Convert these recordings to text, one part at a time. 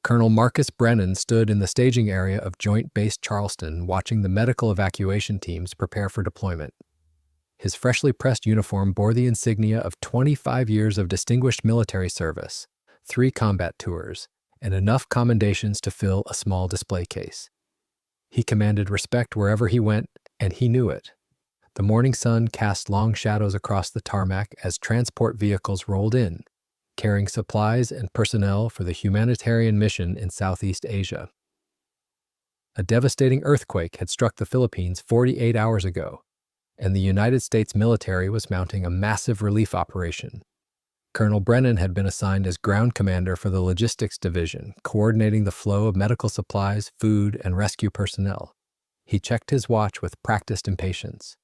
Colonel Marcus Brennan stood in the staging area of Joint Base Charleston watching the medical evacuation teams prepare for deployment. His freshly pressed uniform bore the insignia of 25 years of distinguished military service, 3 combat tours, and enough commendations to fill a small display case. He commanded respect wherever he went, and he knew it. The morning sun cast long shadows across the tarmac as transport vehicles rolled in, carrying supplies and personnel for the humanitarian mission in Southeast Asia. A devastating earthquake had struck the Philippines 48 hours ago, and the United States military was mounting a massive relief operation. Colonel Brennan had been assigned as ground commander for the logistics division, coordinating the flow of medical supplies, food, and rescue personnel. He checked his watch with practiced impatience.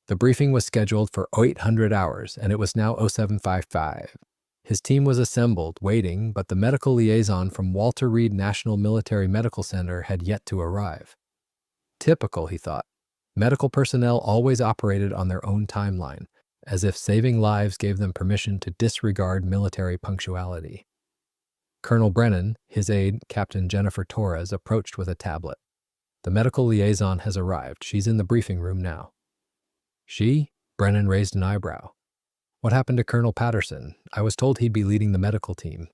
The briefing was scheduled for 800 hours, and it was now 0755. His team was assembled, waiting, but the medical liaison from Walter Reed National Military Medical Center had yet to arrive. Typical, he thought. Medical personnel always operated on their own timeline, as if saving lives gave them permission to disregard military punctuality. Colonel Brennan, his aide, Captain Jennifer Torres, approached with a tablet. The medical liaison has arrived. She's in the briefing room now. She? Brennan raised an eyebrow. What happened to Colonel Patterson? I was told he'd be leading the medical team.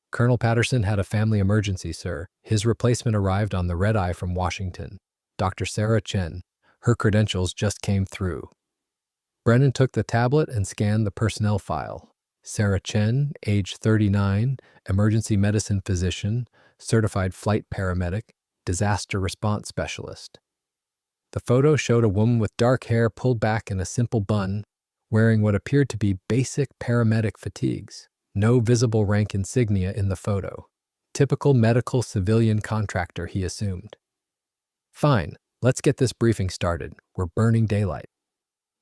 Colonel Patterson had a family emergency, sir. His replacement arrived on the red-eye from Washington. Dr. Sarah Chen. Her credentials just came through. Brennan took the tablet and scanned the personnel file. Sarah Chen, age 39, emergency medicine physician, certified flight paramedic, disaster response specialist. The photo showed a woman with dark hair pulled back in a simple bun, wearing what appeared to be basic paramedic fatigues. No visible rank insignia in the photo. Typical medical civilian contractor, he assumed. Fine, let's get this briefing started. We're burning daylight.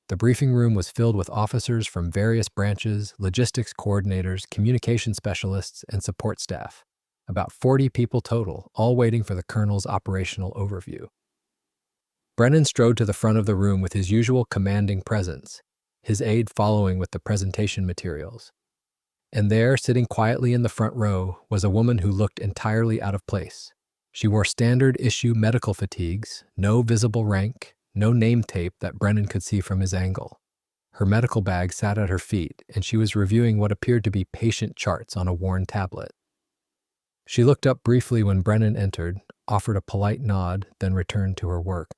The briefing room was filled with officers from various branches, logistics coordinators, communication specialists, and support staff. About 40 people total, all waiting for the colonel's operational overview. Brennan strode to the front of the room with his usual commanding presence, his aide following with the presentation materials. And there, sitting quietly in the front row, was a woman who looked entirely out of place. She wore standard-issue medical fatigues, no visible rank, no name tape that Brennan could see from his angle. Her medical bag sat at her feet, and she was reviewing what appeared to be patient charts on a worn tablet. She looked up briefly when Brennan entered, offered a polite nod, then returned to her work.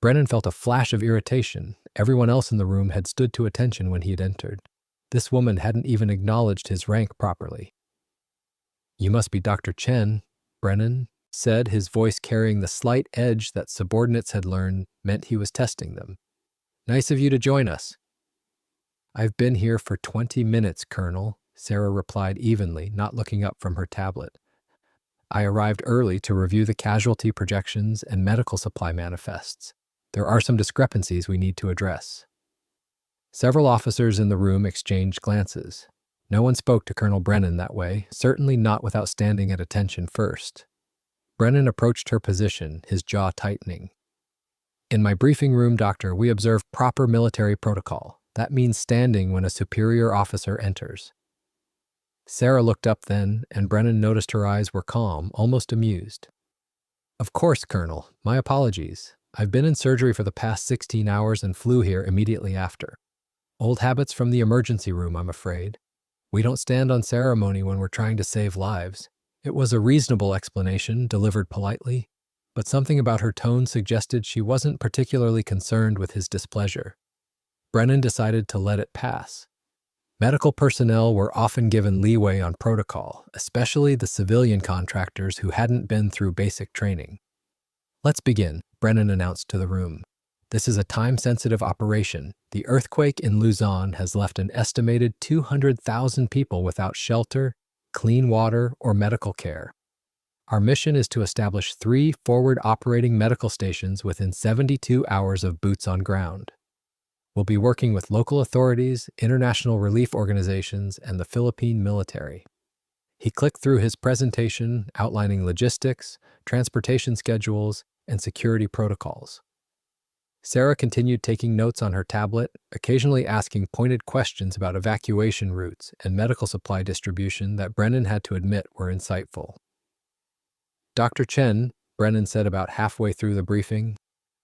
Brennan felt a flash of irritation. Everyone else in the room had stood to attention when he had entered. This woman hadn't even acknowledged his rank properly. "You must be Dr. Chen," Brennan said, his voice carrying the slight edge that subordinates had learned meant he was testing them. "Nice of you to join us." "I've been here for 20 minutes, Colonel," Sarah replied evenly, not looking up from her tablet. "I arrived early to review the casualty projections and medical supply manifests. There are some discrepancies we need to address." Several officers in the room exchanged glances. No one spoke to Colonel Brennan that way, certainly not without standing at attention first. Brennan approached her position, his jaw tightening. "In my briefing room, Doctor, we observe proper military protocol. That means standing when a superior officer enters." Sarah looked up then, and Brennan noticed her eyes were calm, almost amused. "Of course, Colonel. My apologies. I've been in surgery for the past 16 hours and flew here immediately after. Old habits from the emergency room, I'm afraid. We don't stand on ceremony when we're trying to save lives." It was a reasonable explanation, delivered politely, but something about her tone suggested she wasn't particularly concerned with his displeasure. Brennan decided to let it pass. Medical personnel were often given leeway on protocol, especially the civilian contractors who hadn't been through basic training. "Let's begin," Brennan announced to the room. "This is a time-sensitive operation. The earthquake in Luzon has left an estimated 200,000 people without shelter, clean water, or medical care. Our mission is to establish 3 forward operating medical stations within 72 hours of boots on ground. We'll be working with local authorities, international relief organizations, and the Philippine military." He clicked through his presentation outlining logistics, transportation schedules, and security protocols. Sarah continued taking notes on her tablet, occasionally asking pointed questions about evacuation routes and medical supply distribution that Brennan had to admit were insightful. "Dr. Chen," Brennan said about halfway through the briefing,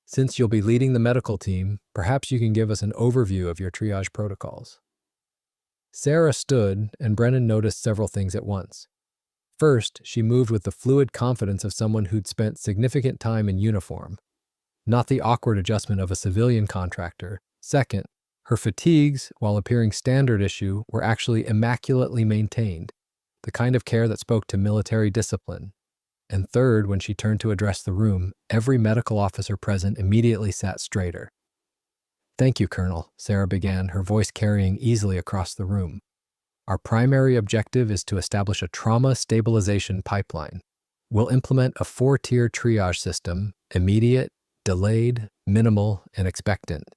"since you'll be leading the medical team, perhaps you can give us an overview of your triage protocols." Sarah stood, and Brennan noticed several things at once. First, she moved with the fluid confidence of someone who'd spent significant time in uniform, not the awkward adjustment of a civilian contractor. Second, her fatigues, while appearing standard issue, were actually immaculately maintained, the kind of care that spoke to military discipline. And third, when she turned to address the room, every medical officer present immediately sat straighter. "Thank you, Colonel," Sarah began, her voice carrying easily across the room. "Our primary objective is to establish a trauma stabilization pipeline. We'll implement a 4-tier triage system: immediate, delayed, minimal, and expectant.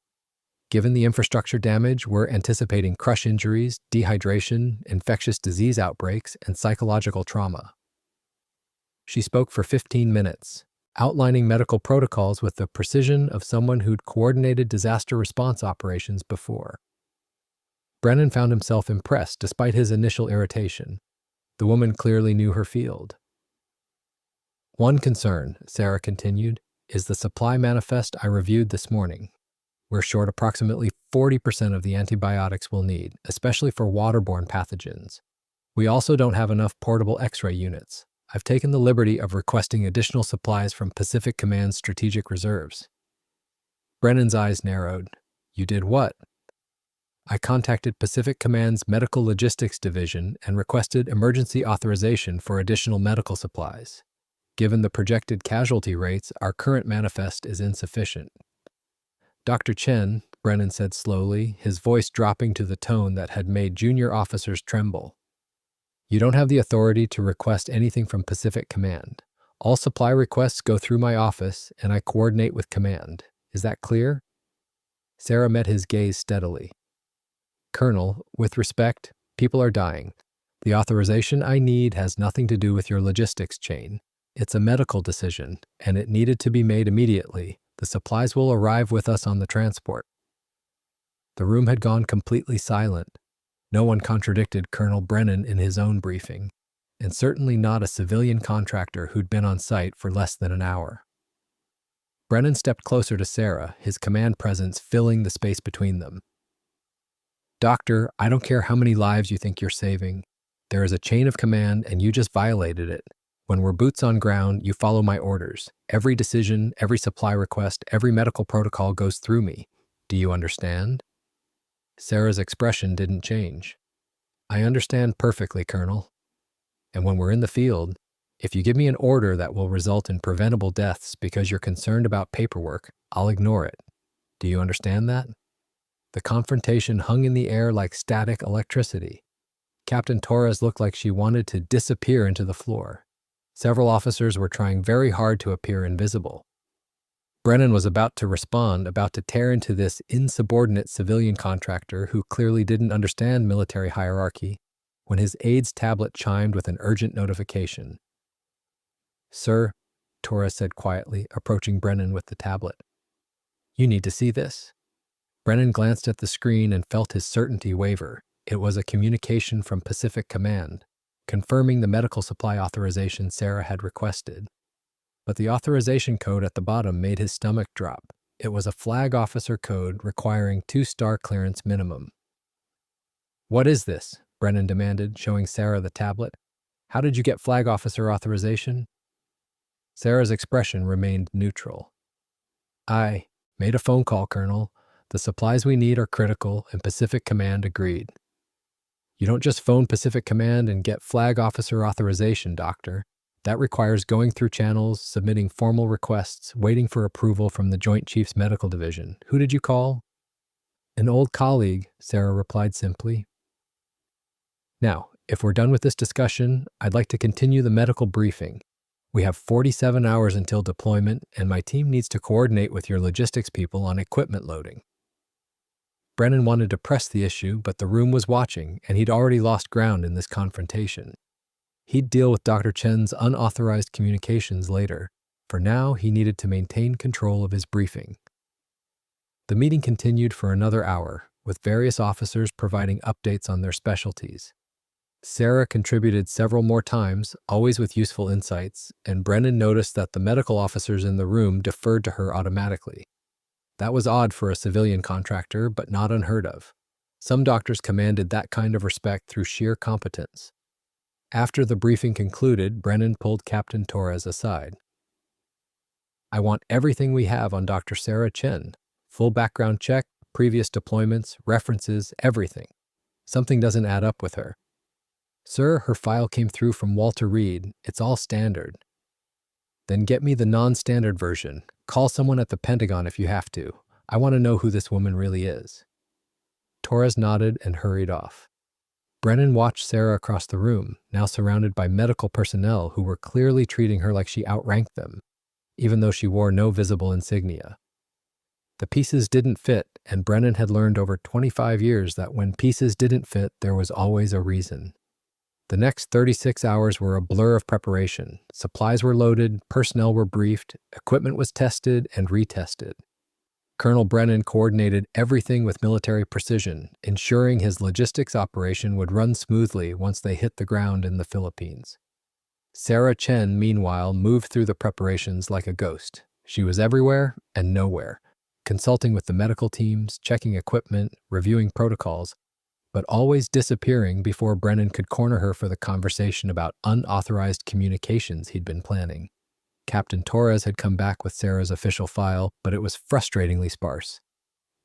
Given the infrastructure damage, we're anticipating crush injuries, dehydration, infectious disease outbreaks, and psychological trauma." She spoke for 15 minutes, outlining medical protocols with the precision of someone who'd coordinated disaster response operations before. Brennan found himself impressed despite his initial irritation. The woman clearly knew her field. "One concern," Sarah continued, "is the supply manifest I reviewed this morning. We're short approximately 40% of the antibiotics we'll need, especially for waterborne pathogens. We also don't have enough portable X-ray units. I've taken the liberty of requesting additional supplies from Pacific Command's strategic reserves." Brennan's eyes narrowed. "You did what?" "I contacted Pacific Command's Medical Logistics Division and requested emergency authorization for additional medical supplies. Given the projected casualty rates, our current manifest is insufficient." "Dr. Chen," Brennan said slowly, his voice dropping to the tone that had made junior officers tremble, "you don't have the authority to request anything from Pacific Command. All supply requests go through my office, and I coordinate with Command. Is that clear?" Sarah met his gaze steadily. "Colonel, with respect, people are dying. The authorization I need has nothing to do with your logistics chain. It's a medical decision, and it needed to be made immediately. The supplies will arrive with us on the transport." The room had gone completely silent. No one contradicted Colonel Brennan in his own briefing, and certainly not a civilian contractor who'd been on site for less than an hour. Brennan stepped closer to Sarah, his command presence filling the space between them. "Doctor, I don't care how many lives you think you're saving. There is a chain of command, and you just violated it. When we're boots on ground, you follow my orders. Every decision, every supply request, every medical protocol goes through me. Do you understand?" Sarah's expression didn't change. "I understand perfectly, Colonel. And when we're in the field, if you give me an order that will result in preventable deaths because you're concerned about paperwork, I'll ignore it. Do you understand that?" The confrontation hung in the air like static electricity. Captain Torres looked like she wanted to disappear into the floor. Several officers were trying very hard to appear invisible. Brennan was about to respond, about to tear into this insubordinate civilian contractor who clearly didn't understand military hierarchy, when his aide's tablet chimed with an urgent notification. "Sir," Torres said quietly, approaching Brennan with the tablet. "You need to see this." Brennan glanced at the screen and felt his certainty waver. It was a communication from Pacific Command, confirming the medical supply authorization Sarah had requested. But the authorization code at the bottom made his stomach drop. It was a flag officer code requiring 2-star clearance minimum. "What is this?" Brennan demanded, showing Sarah the tablet. "How did you get flag officer authorization?" Sarah's expression remained neutral. "I made a phone call, Colonel. The supplies we need are critical, and Pacific Command agreed." "You don't just phone Pacific Command and get flag officer authorization, Doctor. That requires going through channels, submitting formal requests, waiting for approval from the Joint Chiefs Medical Division. Who did you call?" "An old colleague," Sarah replied simply. "Now, if we're done with this discussion, I'd like to continue the medical briefing. We have 47 hours until deployment, and my team needs to coordinate with your logistics people on equipment loading." Brennan wanted to press the issue, but the room was watching, and he'd already lost ground in this confrontation. He'd deal with Dr. Chen's unauthorized communications later. For now, he needed to maintain control of his briefing. The meeting continued for another hour, with various officers providing updates on their specialties. Sarah contributed several more times, always with useful insights, and Brennan noticed that the medical officers in the room deferred to her automatically. That was odd for a civilian contractor, but not unheard of. Some doctors commanded that kind of respect through sheer competence. After the briefing concluded, Brennan pulled Captain Torres aside. "I want everything we have on Dr. Sarah Chen. Full background check, previous deployments, references, everything. Something doesn't add up with her." "Sir, her file came through from Walter Reed. It's all standard." "Then get me the non-standard version. Call someone at the Pentagon if you have to. I want to know who this woman really is." Torres nodded and hurried off. Brennan watched Sarah across the room, now surrounded by medical personnel who were clearly treating her like she outranked them, even though she wore no visible insignia. The pieces didn't fit, and Brennan had learned over 25 years that when pieces didn't fit, there was always a reason. The next 36 hours were a blur of preparation. Supplies were loaded, personnel were briefed, equipment was tested and retested. Colonel Brennan coordinated everything with military precision, ensuring his logistics operation would run smoothly once they hit the ground in the Philippines. Sarah Chen, meanwhile, moved through the preparations like a ghost. She was everywhere and nowhere, consulting with the medical teams, checking equipment, reviewing protocols, but always disappearing before Brennan could corner her for the conversation about unauthorized communications he'd been planning. Captain Torres had come back with Sarah's official file, but it was frustratingly sparse.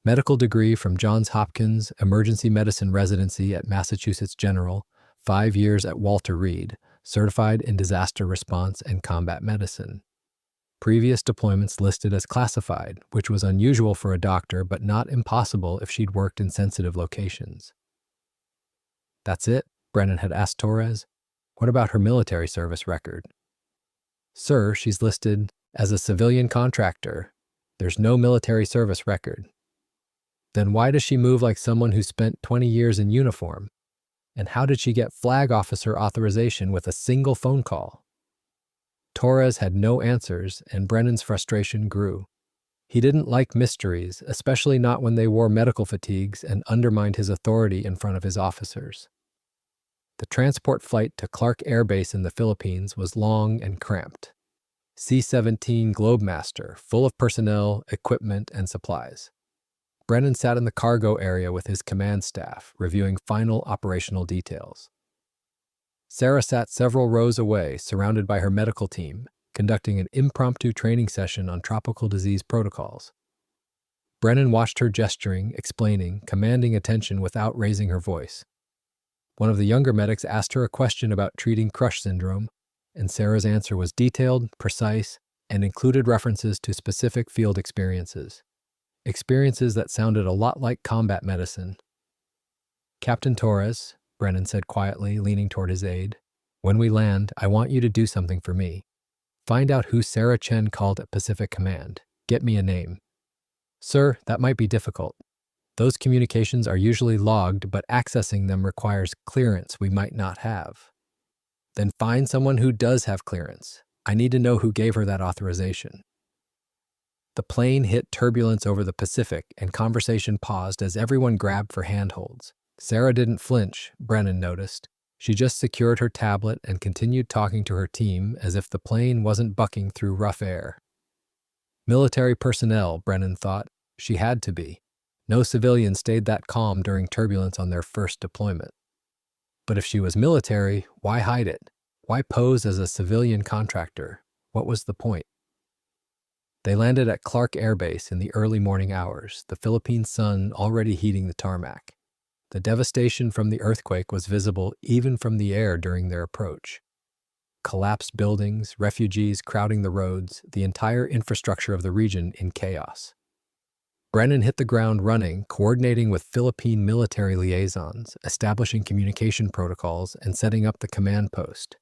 Medical degree from Johns Hopkins, emergency medicine residency at Massachusetts General, 5 years at Walter Reed, certified in disaster response and combat medicine. Previous deployments listed as classified, which was unusual for a doctor, but not impossible if she'd worked in sensitive locations. "That's it?" Brennan had asked Torres. "What about her military service record?" "Sir, she's listed as a civilian contractor. There's no military service record." "Then why does she move like someone who spent 20 years in uniform? And how did she get flag officer authorization with a single phone call?" Torres had no answers, and Brennan's frustration grew. He didn't like mysteries, especially not when they wore medical fatigues and undermined his authority in front of his officers. The transport flight to Clark Air Base in the Philippines was long and cramped. C-17 Globemaster, full of personnel, equipment, and supplies. Brennan sat in the cargo area with his command staff, reviewing final operational details. Sarah sat several rows away, surrounded by her medical team, conducting an impromptu training session on tropical disease protocols. Brennan watched her gesturing, explaining, commanding attention without raising her voice. One of the younger medics asked her a question about treating crush syndrome, and Sarah's answer was detailed, precise, and included references to specific field experiences that sounded a lot like combat medicine. "Captain Torres," Brennan said quietly, leaning toward his aide, "when we land, I want you to do something for me. Find out who Sarah Chen called at Pacific Command. Get me a name." "Sir, that might be difficult. Those communications are usually logged, but accessing them requires clearance we might not have." "Then find someone who does have clearance. I need to know who gave her that authorization." The plane hit turbulence over the Pacific, and conversation paused as everyone grabbed for handholds. Sarah didn't flinch, Brennan noticed. She just secured her tablet and continued talking to her team as if the plane wasn't bucking through rough air. Military personnel, Brennan thought. She had to be. No civilian stayed that calm during turbulence on their first deployment. But if she was military, why hide it? Why pose as a civilian contractor? What was the point? They landed at Clark Air Base in the early morning hours, the Philippine sun already heating the tarmac. The devastation from the earthquake was visible even from the air during their approach. Collapsed buildings, refugees crowding the roads, the entire infrastructure of the region in chaos. Brennan hit the ground running, coordinating with Philippine military liaisons, establishing communication protocols, and setting up the command post.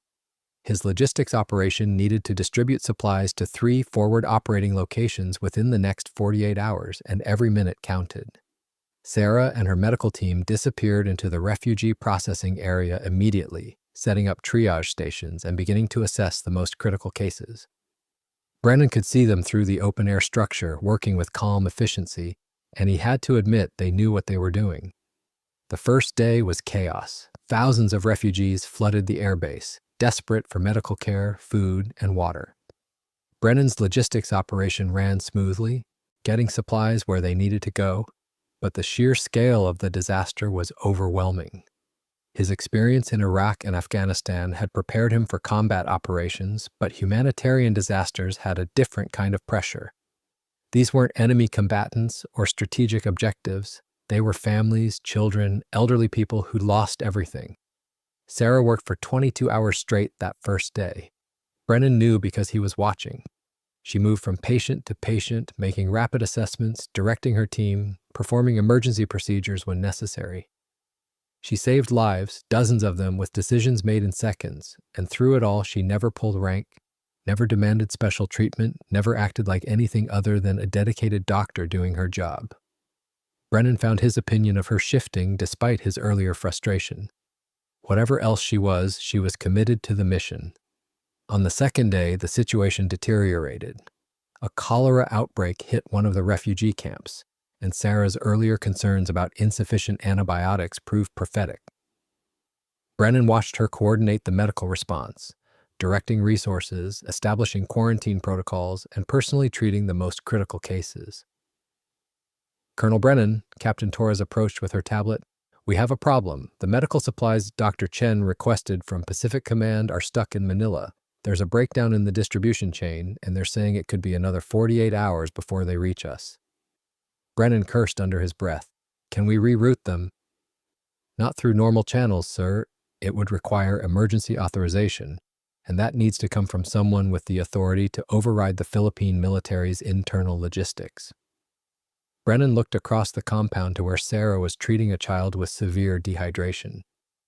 His logistics operation needed to distribute supplies to 3 forward operating locations within the next 48 hours, and every minute counted. Sarah and her medical team disappeared into the refugee processing area immediately, setting up triage stations and beginning to assess the most critical cases. Brennan could see them through the open-air structure, working with calm efficiency, and he had to admit they knew what they were doing. The first day was chaos. Thousands of refugees flooded the airbase, desperate for medical care, food, and water. Brennan's logistics operation ran smoothly, getting supplies where they needed to go, but the sheer scale of the disaster was overwhelming. His experience in Iraq and Afghanistan had prepared him for combat operations, but humanitarian disasters had a different kind of pressure. These weren't enemy combatants or strategic objectives. They were families, children, elderly people who lost everything. Sarah worked for 22 hours straight that first day. Brennan knew because he was watching. She moved from patient to patient, making rapid assessments, directing her team, performing emergency procedures when necessary. She saved lives, dozens of them, with decisions made in seconds, and through it all she never pulled rank, never demanded special treatment, never acted like anything other than a dedicated doctor doing her job. Brennan found his opinion of her shifting despite his earlier frustration. Whatever else she was committed to the mission. On the second day, the situation deteriorated. A cholera outbreak hit one of the refugee camps, and Sarah's earlier concerns about insufficient antibiotics proved prophetic. Brennan watched her coordinate the medical response, directing resources, establishing quarantine protocols, and personally treating the most critical cases. "Colonel Brennan," Captain Torres approached with her tablet, "we have a problem. The medical supplies Dr. Chen requested from Pacific Command are stuck in Manila. There's a breakdown in the distribution chain, and they're saying it could be another 48 hours before they reach us." Brennan cursed under his breath. "Can we reroute them?" "Not through normal channels, sir. It would require emergency authorization, and that needs to come from someone with the authority to override the Philippine military's internal logistics." Brennan looked across the compound to where Sarah was treating a child with severe dehydration.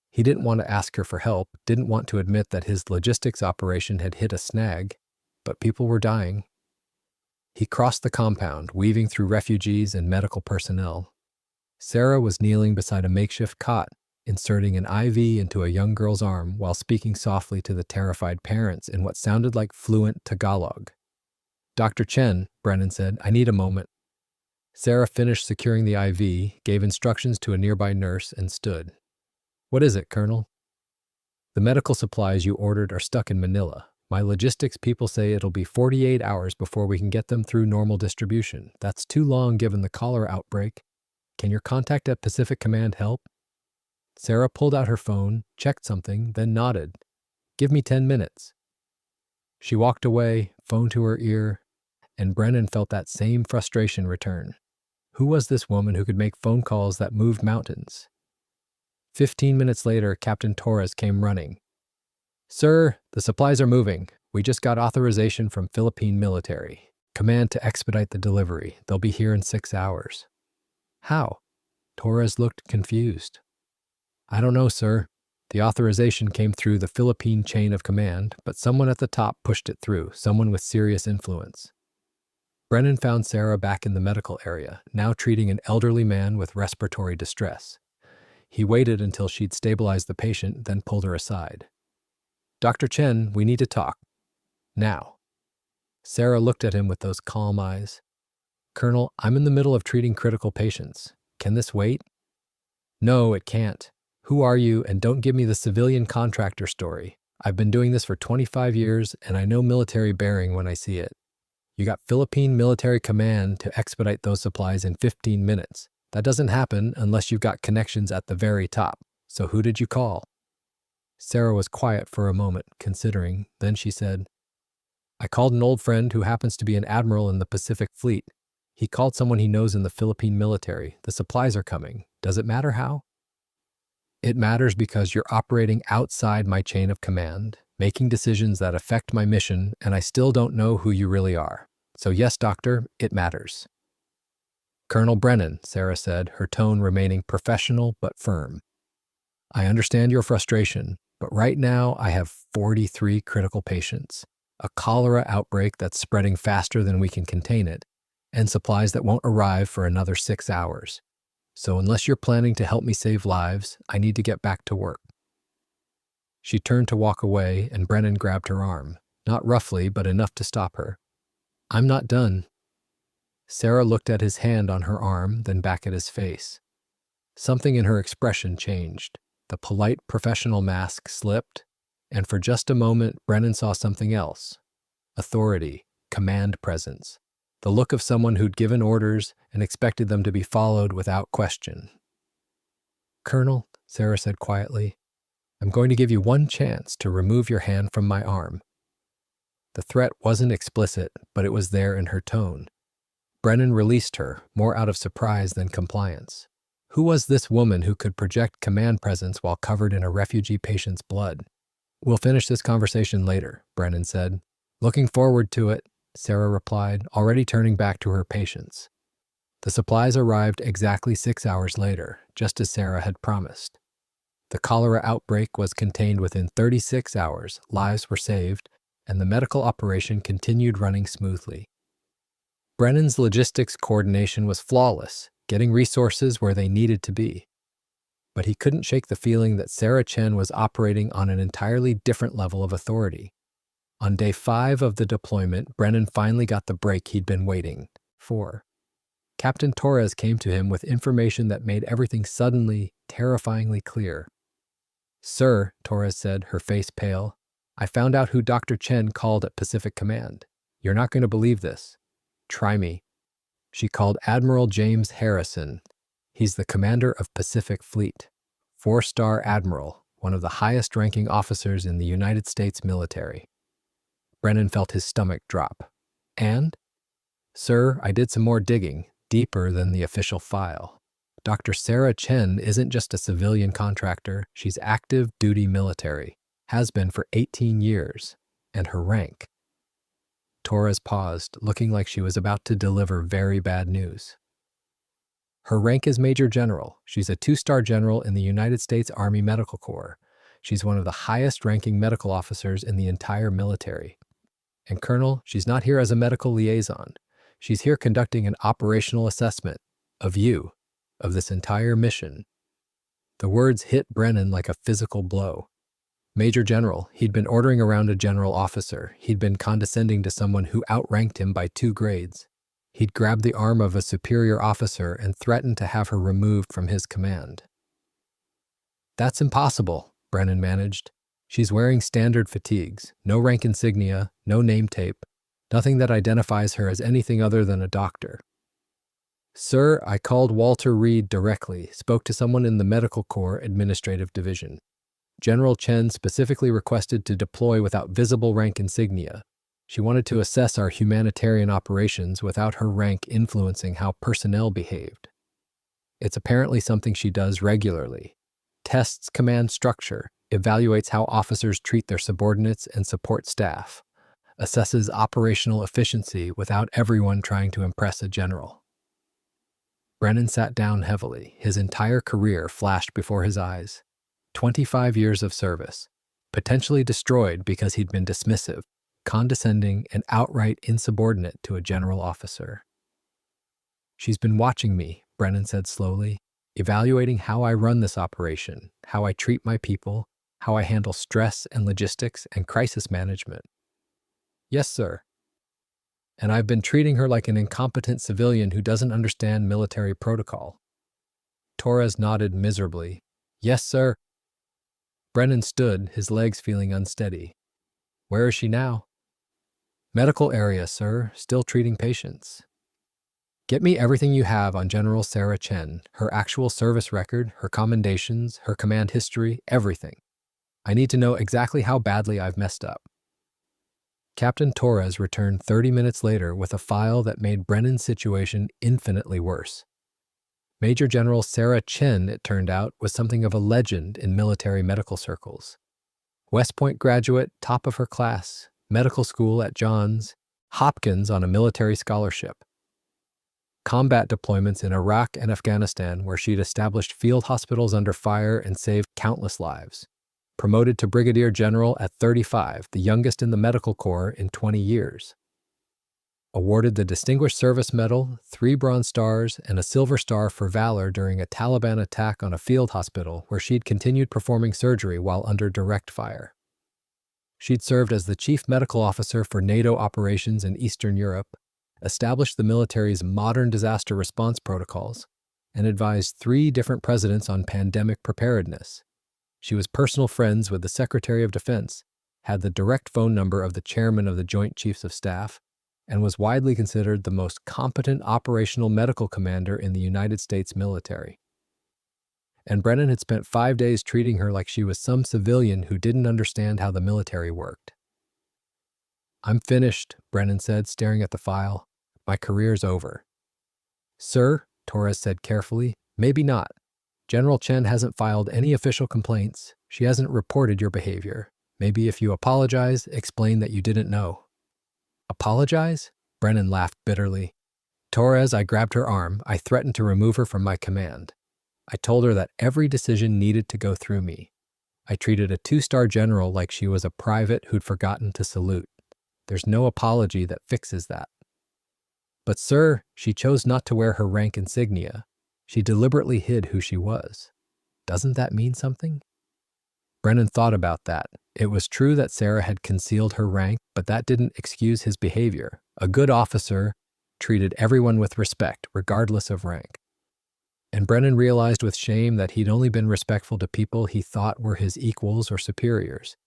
He didn't want to ask her for help, didn't want to admit that his logistics operation had hit a snag, but people were dying. He crossed the compound, weaving through refugees and medical personnel. Sarah was kneeling beside a makeshift cot, inserting an IV into a young girl's arm while speaking softly to the terrified parents in what sounded like fluent Tagalog. "Dr. Chen," Brennan said, "I need a moment." Sarah finished securing the IV, gave instructions to a nearby nurse, and stood. "What is it, Colonel?" "The medical supplies you ordered are stuck in Manila. My logistics people say it'll be 48 hours before we can get them through normal distribution. That's too long given the cholera outbreak. Can your contact at Pacific Command help?" Sarah pulled out her phone, checked something, then nodded. "Give me 10 minutes." She walked away, phone to her ear, and Brennan felt that same frustration return. Who was this woman who could make phone calls that moved mountains? 15 minutes later, Captain Torres came running. "Sir, the supplies are moving. We just got authorization from Philippine military. Command to expedite the delivery. They'll be here in 6 hours." "How?" Torres looked confused. "I don't know, sir. The authorization came through the Philippine chain of command, but someone at the top pushed it through, someone with serious influence." Brennan found Sarah back in the medical area, now treating an elderly man with respiratory distress. He waited until she'd stabilized the patient, then pulled her aside. "Dr. Chen, we need to talk. Now." Sarah looked at him with those calm eyes. "Colonel, I'm in the middle of treating critical patients. Can this wait?" "No, it can't. Who are you, and don't give me the civilian contractor story. I've been doing this for 25 years, and I know military bearing when I see it. You got Philippine military command to expedite those supplies in 15 minutes. That doesn't happen unless you've got connections at the very top. So who did you call?" Sarah was quiet for a moment, considering. Then she said, "I called an old friend who happens to be an admiral in the Pacific Fleet. He called someone he knows in the Philippine military. The supplies are coming. Does it matter how?" "It matters because you're operating outside my chain of command, making decisions that affect my mission, and I still don't know who you really are. So yes, doctor, it matters." "Colonel Brennan," Sarah said, her tone remaining professional but firm. "I understand your frustration, but right now I have 43 critical patients, a cholera outbreak that's spreading faster than we can contain it, and supplies that won't arrive for another 6 hours. So unless you're planning to help me save lives, I need to get back to work." She turned to walk away, and Brennan grabbed her arm, not roughly, but enough to stop her. "I'm not done." Sarah looked at his hand on her arm, then back at his face. Something in her expression changed. The polite professional mask slipped, and for just a moment, Brennan saw something else. Authority, command presence, the look of someone who'd given orders and expected them to be followed without question. "Colonel," Sarah said quietly, "I'm going to give you one chance to remove your hand from my arm." The threat wasn't explicit, but it was there in her tone. Brennan released her, more out of surprise than compliance. Who was this woman who could project command presence while covered in a refugee patient's blood? "We'll finish this conversation later," Brennan said. "Looking forward to it," Sarah replied, already turning back to her patients. The supplies arrived exactly 6 hours later, just as Sarah had promised. The cholera outbreak was contained within 36 hours, lives were saved, and the medical operation continued running smoothly. Brennan's logistics coordination was flawless, getting resources where they needed to be. But he couldn't shake the feeling that Sarah Chen was operating on an entirely different level of authority. On day 5 of the deployment, Brennan finally got the break he'd been waiting for. Captain Torres came to him with information that made everything suddenly, terrifyingly clear. "Sir," Torres said, her face pale, "I found out who Dr. Chen called at Pacific Command. You're not going to believe this. Try me." She called Admiral James Harrison. He's the commander of Pacific Fleet, 4-star admiral, one of the highest-ranking officers in the United States military. Brennan felt his stomach drop. "And?" "Sir, I did some more digging, deeper than the official file. Dr. Sarah Chen isn't just a civilian contractor, she's active duty military, has been for 18 years, and her rank." Torres paused, looking like she was about to deliver very bad news. "Her rank is Major General. She's a 2-star general in the United States Army Medical Corps. She's one of the highest-ranking medical officers in the entire military. And Colonel, she's not here as a medical liaison. She's here conducting an operational assessment of you, of this entire mission." The words hit Brennan like a physical blow. Major General, he'd been ordering around a general officer. He'd been condescending to someone who outranked him by 2 grades. He'd grabbed the arm of a superior officer and threatened to have her removed from his command. "That's impossible," Brennan managed. "She's wearing standard fatigues, no rank insignia, no name tape, nothing that identifies her as anything other than a doctor." "Sir, I called Walter Reed directly, spoke to someone in the Medical Corps Administrative Division. General Chen specifically requested to deploy without visible rank insignia. She wanted to assess our humanitarian operations without her rank influencing how personnel behaved. It's apparently something she does regularly. Tests command structure, evaluates how officers treat their subordinates and support staff, assesses operational efficiency without everyone trying to impress a general." Brennan sat down heavily. His entire career flashed before his eyes. 25 years of service, potentially destroyed because he'd been dismissive, condescending, and outright insubordinate to a general officer. "She's been watching me," Brennan said slowly, "evaluating how I run this operation, how I treat my people, how I handle stress and logistics and crisis management." "Yes, sir." "And I've been treating her like an incompetent civilian who doesn't understand military protocol." Torres nodded miserably. "Yes, sir." Brennan stood, his legs feeling unsteady. "Where is she now?" "Medical area, sir, still treating patients." "Get me everything you have on General Sarah Chen, her actual service record, her commendations, her command history, everything. I need to know exactly how badly I've messed up." Captain Torres returned 30 minutes later with a file that made Brennan's situation infinitely worse. Major General Sarah Chen, it turned out, was something of a legend in military medical circles. West Point graduate, top of her class, medical school at Johns Hopkins on a military scholarship. Combat deployments in Iraq and Afghanistan, where she'd established field hospitals under fire and saved countless lives. Promoted to Brigadier General at 35, the youngest in the Medical Corps in 20 years. Awarded the Distinguished Service Medal, 3 Bronze Stars, and a Silver Star for Valor during a Taliban attack on a field hospital where she'd continued performing surgery while under direct fire. She'd served as the Chief Medical Officer for NATO operations in Eastern Europe, established the military's modern disaster response protocols, and advised 3 different presidents on pandemic preparedness. She was personal friends with the Secretary of Defense, had the direct phone number of the chairman of the Joint Chiefs of Staff, and was widely considered the most competent operational medical commander in the United States military. And Brennan had spent 5 days treating her like she was some civilian who didn't understand how the military worked. "I'm finished," Brennan said, staring at the file. "My career's over." "Sir," Torres said carefully, "maybe not. General Chen hasn't filed any official complaints. She hasn't reported your behavior. Maybe if you apologize, explain that you didn't know." "Apologize?" Brennan laughed bitterly. "Torres, I grabbed her arm. I threatened to remove her from my command. I told her that every decision needed to go through me. I treated a 2-star general like she was a private who'd forgotten to salute. There's no apology that fixes that." "But sir, she chose not to wear her rank insignia. She deliberately hid who she was. Doesn't that mean something?" Brennan thought about that. It was true that Sarah had concealed her rank, but that didn't excuse his behavior. A good officer treated everyone with respect, regardless of rank. And Brennan realized with shame that he'd only been respectful to people he thought were his equals or superiors.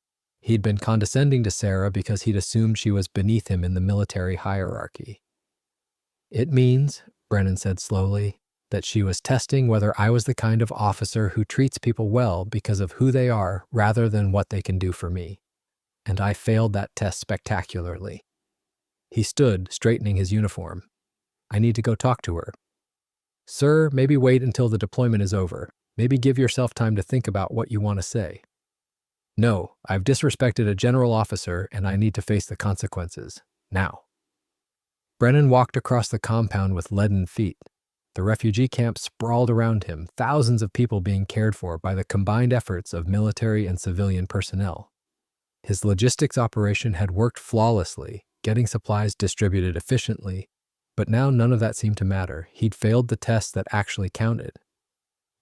He'd been condescending to Sarah because he'd assumed she was beneath him in the military hierarchy. "It means," Brennan said slowly, "that she was testing whether I was the kind of officer who treats people well because of who they are rather than what they can do for me. And I failed that test spectacularly." He stood, straightening his uniform. "I need to go talk to her." "Sir, maybe wait until the deployment is over. Maybe give yourself time to think about what you want to say." "No, I've disrespected a general officer and I need to face the consequences. Now." Brennan walked across the compound with leaden feet. The refugee camp sprawled around him, thousands of people being cared for by the combined efforts of military and civilian personnel. His logistics operation had worked flawlessly, getting supplies distributed efficiently, but now none of that seemed to matter. He'd failed the tests that actually counted.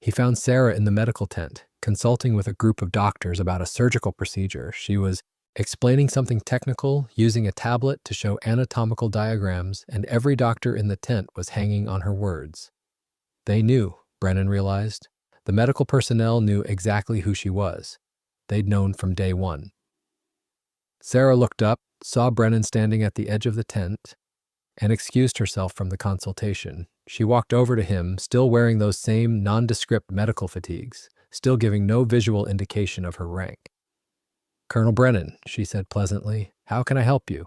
He found Sarah in the medical tent, consulting with a group of doctors about a surgical procedure. She was explaining something technical, using a tablet to show anatomical diagrams, and every doctor in the tent was hanging on her words. They knew, Brennan realized. The medical personnel knew exactly who she was. They'd known from day one. Sarah looked up, saw Brennan standing at the edge of the tent, and excused herself from the consultation. She walked over to him, still wearing those same nondescript medical fatigues, still giving no visual indication of her rank. "Colonel Brennan," she said pleasantly, "how can I help you?"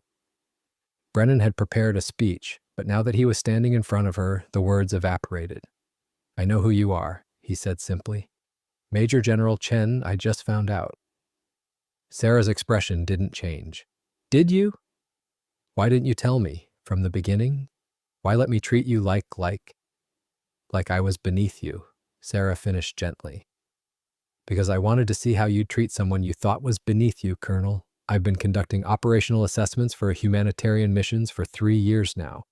Brennan had prepared a speech, but now that he was standing in front of her, the words evaporated. "I know who you are," he said simply. "Major General Chen, I just found out." Sarah's expression didn't change. "Did you? Why didn't you tell me from the beginning? Why let me treat you like I was beneath you?" Sarah finished gently. "Because I wanted to see how you'd treat someone you thought was beneath you, Colonel. I've been conducting operational assessments for humanitarian missions for 3 years now.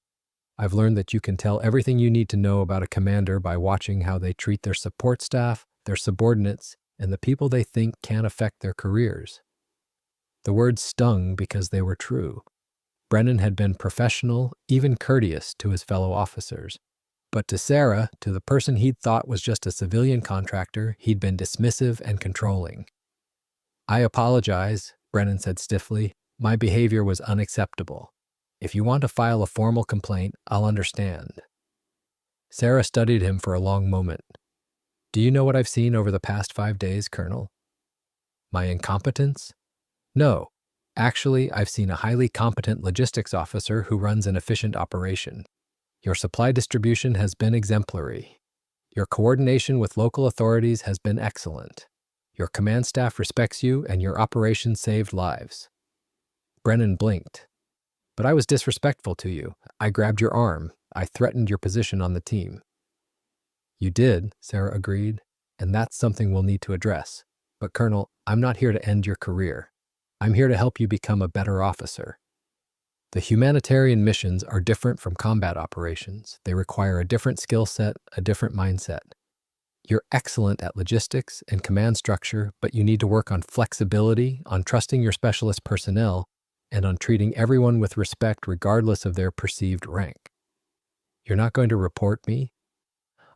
I've learned that you can tell everything you need to know about a commander by watching how they treat their support staff, their subordinates, and the people they think can affect their careers." The words stung because they were true. Brennan had been professional, even courteous to his fellow officers. But to Sarah, to the person he'd thought was just a civilian contractor, he'd been dismissive and controlling. "I apologize," Brennan said stiffly. "My behavior was unacceptable. If you want to file a formal complaint, I'll understand." Sarah studied him for a long moment. "Do you know what I've seen over the past 5 days, Colonel? My incompetence? No. Actually, I've seen a highly competent logistics officer who runs an efficient operation. Your supply distribution has been exemplary. Your coordination with local authorities has been excellent. Your command staff respects you, and your operation saved lives." Brennan blinked. "But I was disrespectful to you. I grabbed your arm. I threatened your position on the team." "You did," Sarah agreed, "and that's something we'll need to address. But Colonel, I'm not here to end your career. I'm here to help you become a better officer. The humanitarian missions are different from combat operations. They require a different skill set, a different mindset. You're excellent at logistics and command structure, but you need to work on flexibility, on trusting your specialist personnel, and on treating everyone with respect regardless of their perceived rank. You're not going to report me?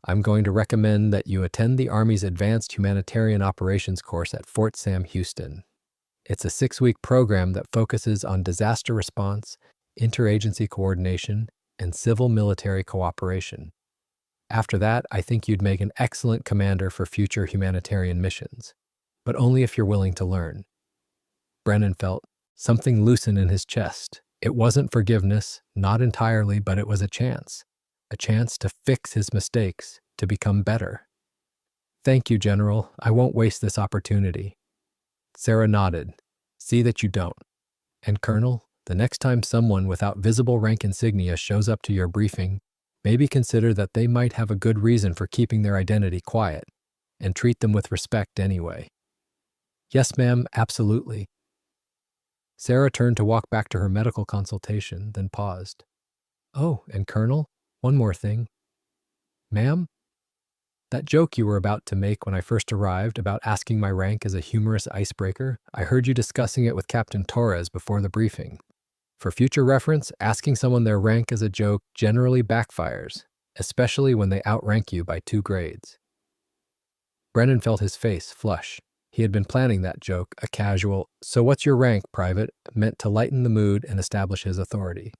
I'm going to recommend that you attend the Army's Advanced Humanitarian Operations course at Fort Sam Houston. It's a 6-week program that focuses on disaster response, interagency coordination, and civil-military cooperation. After that, I think you'd make an excellent commander for future humanitarian missions, but only if you're willing to learn. Brennan felt something loosen in his chest. It wasn't forgiveness, not entirely, but it was a chance to fix his mistakes, to become better. Thank you, General. I won't waste this opportunity. Sarah nodded. See that you don't. And Colonel, the next time someone without visible rank insignia shows up to your briefing, maybe consider that they might have a good reason for keeping their identity quiet, and treat them with respect anyway. Yes, ma'am, absolutely. Sarah turned to walk back to her medical consultation, then paused. Oh, and Colonel, one more thing. Ma'am? That joke you were about to make when I first arrived about asking my rank as a humorous icebreaker, I heard you discussing it with Captain Torres before the briefing. For future reference, asking someone their rank as a joke generally backfires, especially when they outrank you by 2 grades. Brennan felt his face flush. He had been planning that joke, a casual, "So what's your rank, Private?" meant to lighten the mood and establish his authority.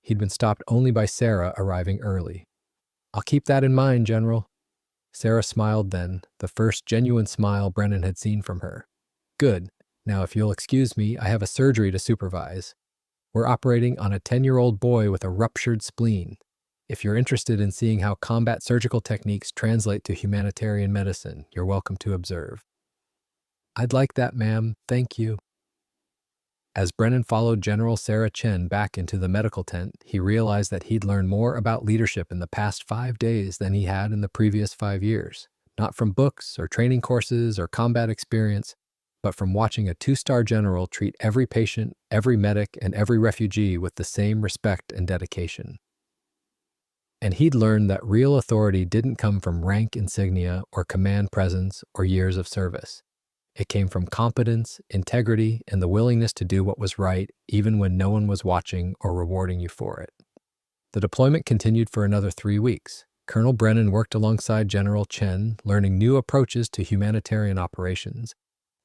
He'd been stopped only by Sarah arriving early. I'll keep that in mind, General. Sarah smiled then, the first genuine smile Brennan had seen from her. Good. Now, if you'll excuse me, I have a surgery to supervise. We're operating on a 10-year-old boy with a ruptured spleen. If you're interested in seeing how combat surgical techniques translate to humanitarian medicine, you're welcome to observe. I'd like that, ma'am. Thank you. As Brennan followed General Sarah Chen back into the medical tent, he realized that he'd learned more about leadership in the past 5 days than he had in the previous 5 years, not from books or training courses or combat experience, but from watching a 2-star general treat every patient, every medic, and every refugee with the same respect and dedication. And he'd learned that real authority didn't come from rank insignia or command presence or years of service. It came from competence, integrity, and the willingness to do what was right, even when no one was watching or rewarding you for it. The deployment continued for another 3 weeks. Colonel Brennan worked alongside General Chen, learning new approaches to humanitarian operations,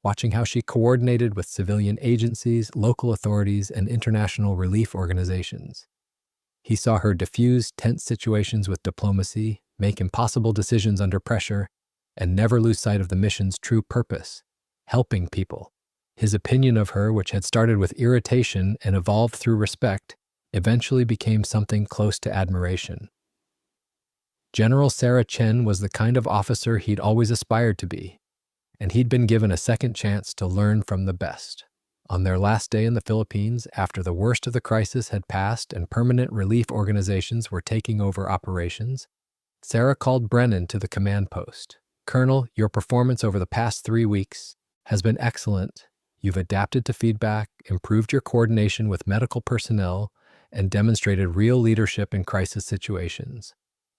watching how she coordinated with civilian agencies, local authorities, and international relief organizations. He saw her diffuse tense situations with diplomacy, make impossible decisions under pressure, and never lose sight of the mission's true purpose: helping people. His opinion of her, which had started with irritation and evolved through respect, eventually became something close to admiration. General Sarah Chen was the kind of officer he'd always aspired to be, and he'd been given a second chance to learn from the best. On their last day in the Philippines, after the worst of the crisis had passed and permanent relief organizations were taking over operations, Sarah called Brennan to the command post. Colonel, your performance over the past 3 weeks has been excellent. You've adapted to feedback, improved your coordination with medical personnel, and demonstrated real leadership in crisis situations.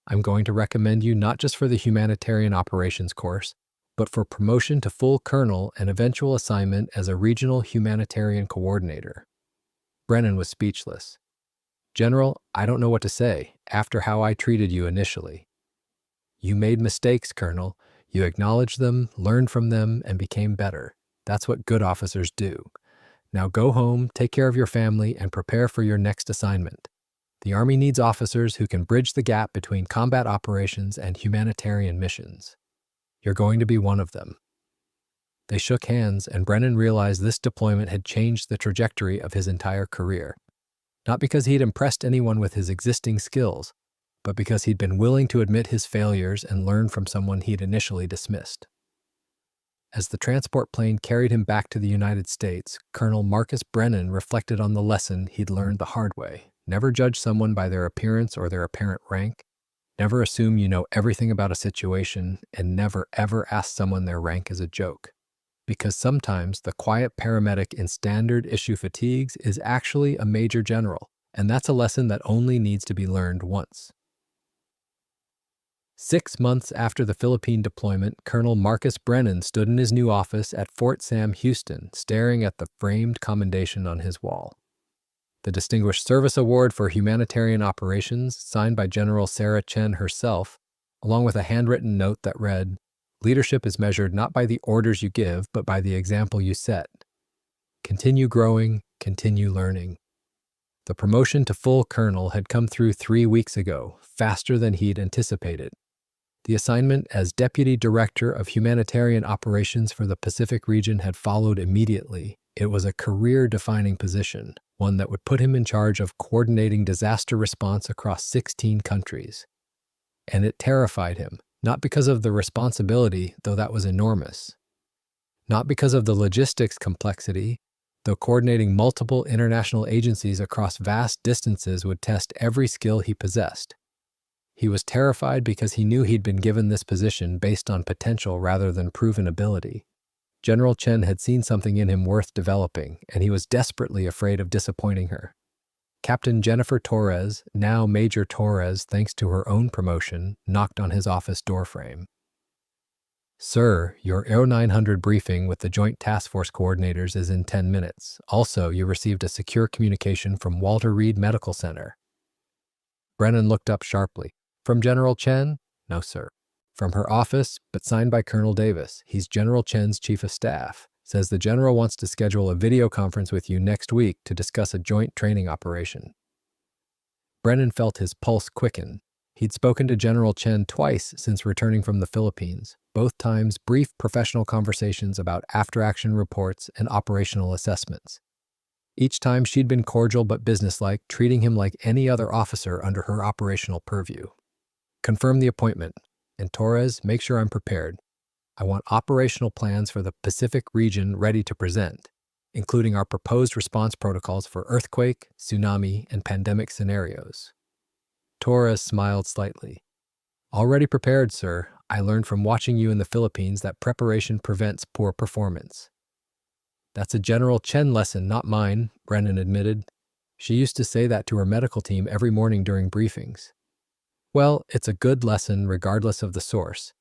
I'm going to recommend you not just for the humanitarian operations course, but for promotion to full colonel and eventual assignment as a regional humanitarian coordinator. Brennan was speechless. General, I don't know what to say after how I treated you initially. You made mistakes, Colonel. You acknowledged them, learned from them, and became better. That's what good officers do. Now go home, take care of your family, and prepare for your next assignment. The Army needs officers who can bridge the gap between combat operations and humanitarian missions. You're going to be one of them. They shook hands, and Brennan realized this deployment had changed the trajectory of his entire career. Not because he'd impressed anyone with his existing skills, but because he'd been willing to admit his failures and learn from someone he'd initially dismissed. As the transport plane carried him back to the United States, Colonel Marcus Brennan reflected on the lesson he'd learned the hard way. Never judge someone by their appearance or their apparent rank. Never assume you know everything about a situation, and never ever ask someone their rank as a joke. Because sometimes the quiet paramedic in standard issue fatigues is actually a major general, and that's a lesson that only needs to be learned once. 6 months after the Philippine deployment, Colonel Marcus Brennan stood in his new office at Fort Sam Houston, staring at the framed commendation on his wall. The Distinguished Service Award for Humanitarian Operations, signed by General Sarah Chen herself, along with a handwritten note that read, "Leadership is measured not by the orders you give, but by the example you set. Continue growing, continue learning." The promotion to full colonel had come through 3 weeks ago, faster than he'd anticipated. The assignment as Deputy Director of Humanitarian Operations for the Pacific region had followed immediately. It was a career-defining position, one that would put him in charge of coordinating disaster response across 16 countries. And it terrified him, not because of the responsibility, though that was enormous. Not because of the logistics complexity, though coordinating multiple international agencies across vast distances would test every skill he possessed. He was terrified because he knew he'd been given this position based on potential rather than proven ability. General Chen had seen something in him worth developing, and he was desperately afraid of disappointing her. Captain Jennifer Torres, now Major Torres thanks to her own promotion, knocked on his office doorframe. "Sir, your Aero 900 briefing with the Joint Task Force coordinators is in 10 minutes. Also, you received a secure communication from Walter Reed Medical Center." Brennan looked up sharply. "From General Chen?" "No, sir." "From her office, but signed by Colonel Davis. He's General Chen's chief of staff. Says the general wants to schedule a video conference with you next week to discuss a joint training operation." Brennan felt his pulse quicken. He'd spoken to General Chen twice since returning from the Philippines, both times brief professional conversations about after-action reports and operational assessments. Each time she'd been cordial but businesslike, treating him like any other officer under her operational purview. "Confirm the appointment. And Torres, make sure I'm prepared. I want operational plans for the Pacific region ready to present, including our proposed response protocols for earthquake, tsunami, and pandemic scenarios." Torres smiled slightly. "Already prepared, sir. I learned from watching you in the Philippines that preparation prevents poor performance." "That's a General Chen lesson, not mine," Brennan admitted. "She used to say that to her medical team every morning during briefings." "Well, it's a good lesson regardless of the source."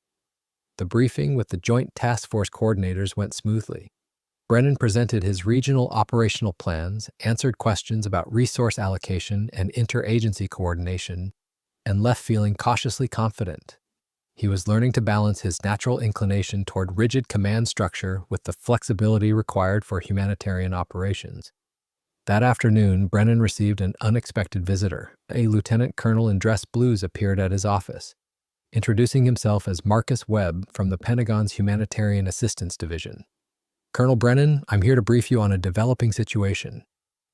The briefing with the Joint Task Force coordinators went smoothly. Brennan presented his regional operational plans, answered questions about resource allocation and interagency coordination, and left feeling cautiously confident. He was learning to balance his natural inclination toward rigid command structure with the flexibility required for humanitarian operations. That afternoon, Brennan received an unexpected visitor. A lieutenant colonel in dress blues appeared at his office, introducing himself as Marcus Webb from the Pentagon's Humanitarian Assistance Division. "Colonel Brennan, I'm here to brief you on a developing situation.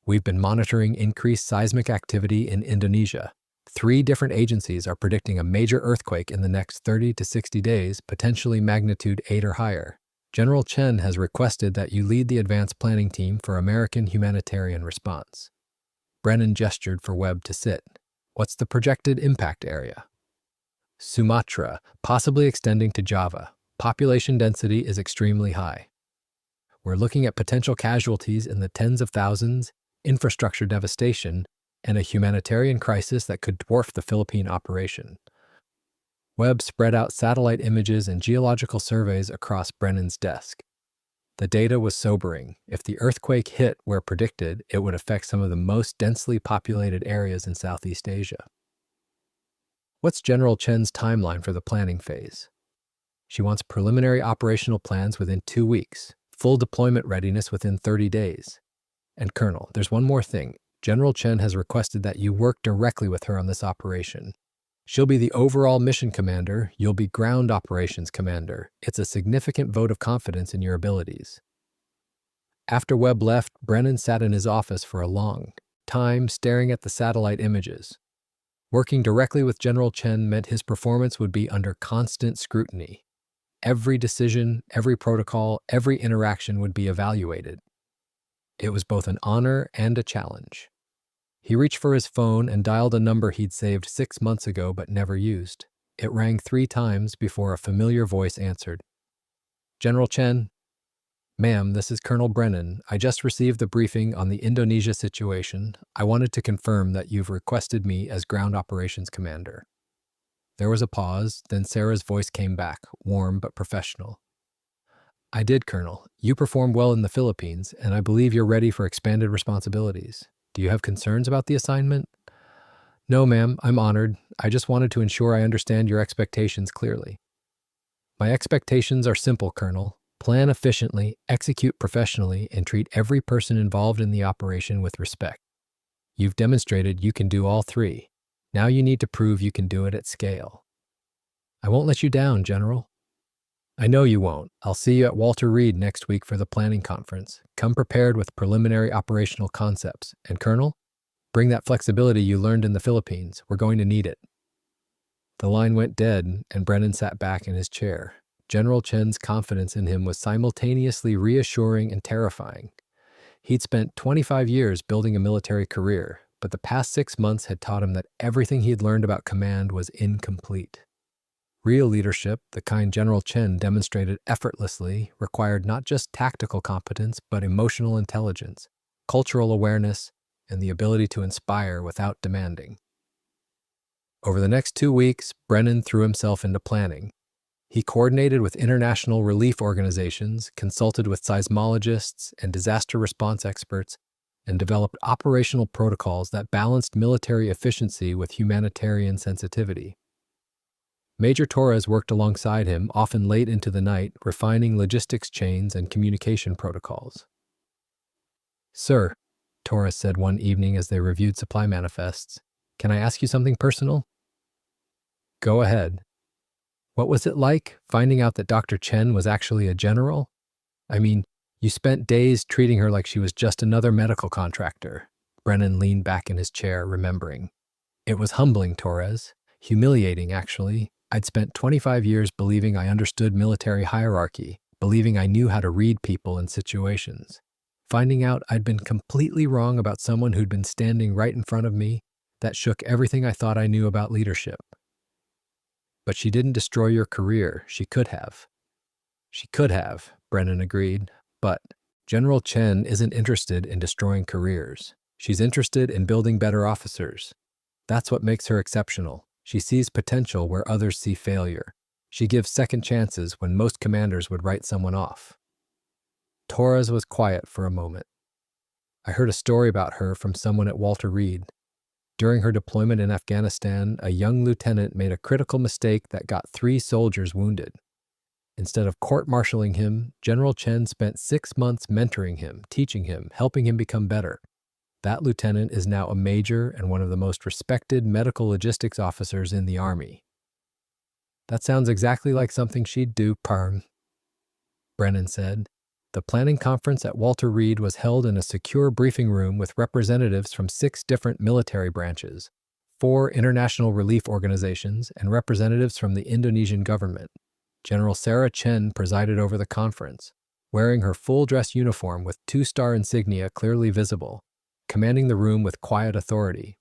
We've been monitoring increased seismic activity in Indonesia. 3 different agencies are predicting a major earthquake in the next 30 to 60 days, potentially magnitude 8 or higher. General Chen has requested that you lead the advanced planning team for American humanitarian response." Brennan gestured for Webb to sit. "What's the projected impact area?" "Sumatra, possibly extending to Java. Population density is extremely high. We're looking at potential casualties in the tens of thousands, infrastructure devastation, and a humanitarian crisis that could dwarf the Philippine operation." Webb spread out satellite images and geological surveys across Brennan's desk. The data was sobering. If the earthquake hit where predicted, it would affect some of the most densely populated areas in Southeast Asia. "What's General Chen's timeline for the planning phase?" "She wants preliminary operational plans within 2 weeks, full deployment readiness within 30 days. And Colonel, there's one more thing. General Chen has requested that you work directly with her on this operation. She'll be the overall mission commander, you'll be ground operations commander. It's a significant vote of confidence in your abilities." After Webb left, Brennan sat in his office for a long time staring at the satellite images. Working directly with General Chen meant his performance would be under constant scrutiny. Every decision, every protocol, every interaction would be evaluated. It was both an honor and a challenge. He reached for his phone and dialed a number he'd saved 6 months ago but never used. It rang 3 times before a familiar voice answered. "General Chen?" "Ma'am, this is Colonel Brennan. I just received the briefing on the Indonesia situation. I wanted to confirm that you've requested me as ground operations commander." There was a pause, then Sarah's voice came back, warm but professional. I did, Colonel. You performed well in the Philippines, and I believe you're ready for expanded responsibilities. Do you have concerns about the assignment? No, ma'am, I'm honored. I just wanted to ensure I understand your expectations clearly. My expectations are simple, Colonel. Plan efficiently, execute professionally, and treat every person involved in the operation with respect. You've demonstrated you can do all three. Now you need to prove you can do it at scale. I won't let you down, General. I know you won't. I'll see you at Walter Reed next week for the planning conference. Come prepared with preliminary operational concepts. And Colonel, bring that flexibility you learned in the Philippines. We're going to need it. The line went dead, and Brennan sat back in his chair. General Chen's confidence in him was simultaneously reassuring and terrifying. He'd spent 25 years building a military career, but the past 6 months had taught him that everything he'd learned about command was incomplete. Real leadership, the kind General Chen demonstrated effortlessly, required not just tactical competence, but emotional intelligence, cultural awareness, and the ability to inspire without demanding. Over the next 2 weeks, Brennan threw himself into planning. He coordinated with international relief organizations, consulted with seismologists and disaster response experts, and developed operational protocols that balanced military efficiency with humanitarian sensitivity. Major Torres worked alongside him, often late into the night, refining logistics chains and communication protocols. Sir, Torres said one evening as they reviewed supply manifests, can I ask you something personal? Go ahead. What was it like, finding out that Dr. Chen was actually a general? I mean, you spent days treating her like she was just another medical contractor. Brennan leaned back in his chair, remembering. It was humbling, Torres. Humiliating, actually. I'd spent 25 years believing I understood military hierarchy, believing I knew how to read people and situations. Finding out I'd been completely wrong about someone who'd been standing right in front of me, that shook everything I thought I knew about leadership. But she didn't destroy your career. She could have. She could have, Brennan agreed. But General Chen isn't interested in destroying careers. She's interested in building better officers. That's what makes her exceptional. She sees potential where others see failure. She gives second chances when most commanders would write someone off. Torres was quiet for a moment. I heard a story about her from someone at Walter Reed. During her deployment in Afghanistan, a young lieutenant made a critical mistake that got 3 soldiers wounded. Instead of court-martialing him, General Chen spent 6 months mentoring him, teaching him, helping him become better. That lieutenant is now a major and one of the most respected medical logistics officers in the Army. That sounds exactly like something she'd do, Parm, Brennan said. The planning conference at Walter Reed was held in a secure briefing room with representatives from 6 different military branches, 4 international relief organizations, and representatives from the Indonesian government. General Sarah Chen presided over the conference, wearing her full-dress uniform with 2-star insignia clearly visible, commanding the room with quiet authority.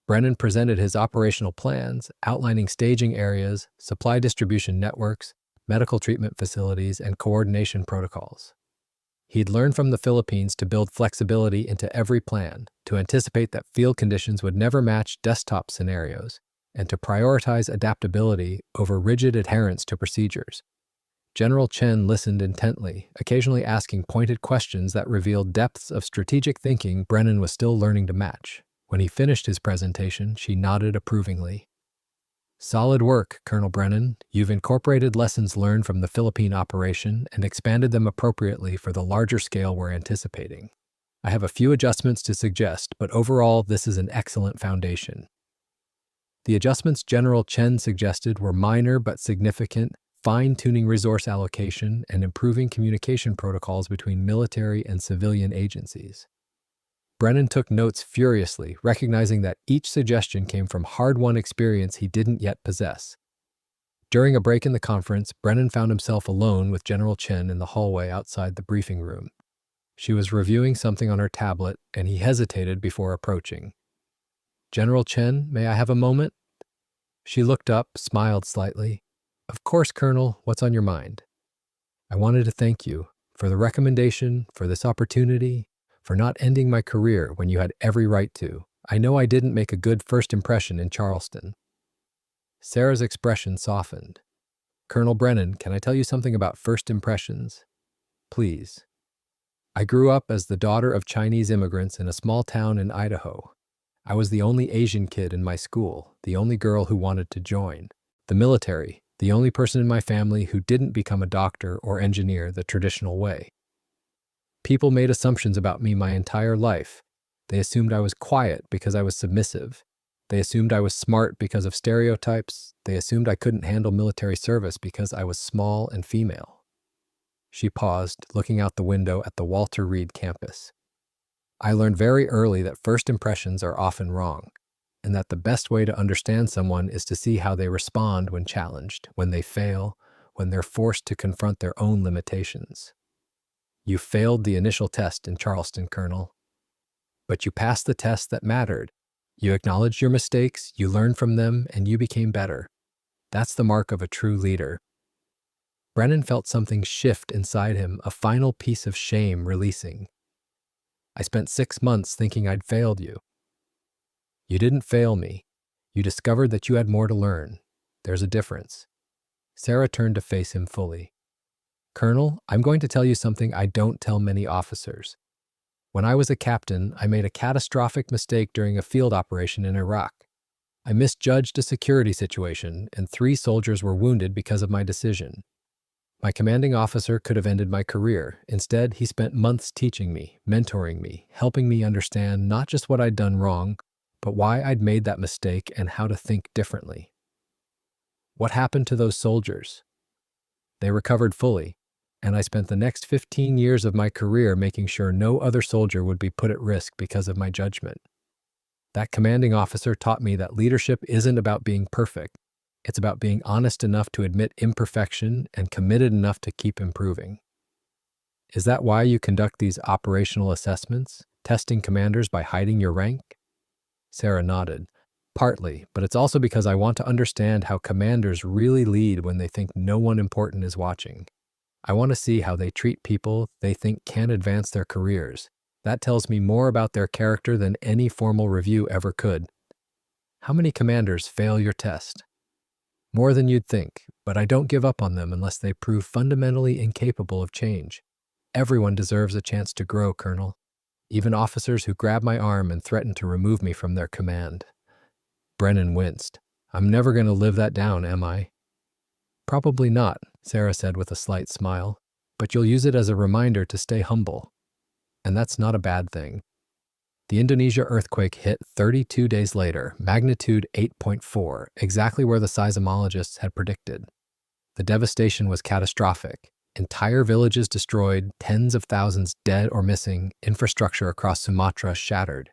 Brennan presented his operational plans, outlining staging areas, supply distribution networks, medical treatment facilities, and coordination protocols. He'd learned from the Philippines to build flexibility into every plan, to anticipate that field conditions would never match desktop scenarios, and to prioritize adaptability over rigid adherence to procedures. General Chen listened intently, occasionally asking pointed questions that revealed depths of strategic thinking Brennan was still learning to match. When he finished his presentation, she nodded approvingly. Solid work, Colonel Brennan. You've incorporated lessons learned from the Philippine operation and expanded them appropriately for the larger scale we're anticipating. I have a few adjustments to suggest, but overall, this is an excellent foundation. The adjustments General Chen suggested were minor but significant, fine-tuning resource allocation and improving communication protocols between military and civilian agencies. Brennan took notes furiously, recognizing that each suggestion came from hard-won experience he didn't yet possess. During a break in the conference, Brennan found himself alone with General Chen in the hallway outside the briefing room. She was reviewing something on her tablet, and he hesitated before approaching. General Chen, may I have a moment? She looked up, smiled slightly. Of course, Colonel, what's on your mind? I wanted to thank you for the recommendation, for this opportunity, for not ending my career when you had every right to. I know I didn't make a good first impression in Charleston. Sarah's expression softened. Colonel Brennan, can I tell you something about first impressions? Please. I grew up as the daughter of Chinese immigrants in a small town in Idaho. I was the only Asian kid in my school, the only girl who wanted to join the military, the only person in my family who didn't become a doctor or engineer the traditional way. People made assumptions about me my entire life. They assumed I was quiet because I was submissive. They assumed I was smart because of stereotypes. They assumed I couldn't handle military service because I was small and female. She paused, looking out the window at the Walter Reed campus. I learned very early that first impressions are often wrong, and that the best way to understand someone is to see how they respond when challenged, when they fail, when they're forced to confront their own limitations. You failed the initial test in Charleston, Colonel. But you passed the test that mattered. You acknowledged your mistakes, you learned from them, and you became better. That's the mark of a true leader. Brennan felt something shift inside him, a final piece of shame releasing. I spent 6 months thinking I'd failed you. You didn't fail me. You discovered that you had more to learn. There's a difference. Sarah turned to face him fully. Colonel, I'm going to tell you something I don't tell many officers. When I was a captain, I made a catastrophic mistake during a field operation in Iraq. I misjudged a security situation, and 3 soldiers were wounded because of my decision. My commanding officer could have ended my career. Instead, he spent months teaching me, mentoring me, helping me understand not just what I'd done wrong, but why I'd made that mistake and how to think differently. What happened to those soldiers? They recovered fully, and I spent the next 15 years of my career making sure no other soldier would be put at risk because of my judgment. That commanding officer taught me that leadership isn't about being perfect. It's about being honest enough to admit imperfection and committed enough to keep improving. Is that why you conduct these operational assessments, testing commanders by hiding your rank? Sarah nodded. Partly, but it's also because I want to understand how commanders really lead when they think no one important is watching. I want to see how they treat people they think can advance their careers. That tells me more about their character than any formal review ever could. How many commanders fail your test? More than you'd think, but I don't give up on them unless they prove fundamentally incapable of change. Everyone deserves a chance to grow, Colonel. Even officers who grab my arm and threaten to remove me from their command. Brennan winced. I'm never going to live that down, am I? Probably not, Sarah said with a slight smile, but you'll use it as a reminder to stay humble. And that's not a bad thing. The Indonesia earthquake hit 32 days later, magnitude 8.4, exactly where the seismologists had predicted. The devastation was catastrophic. Entire villages destroyed, tens of thousands dead or missing, infrastructure across Sumatra shattered.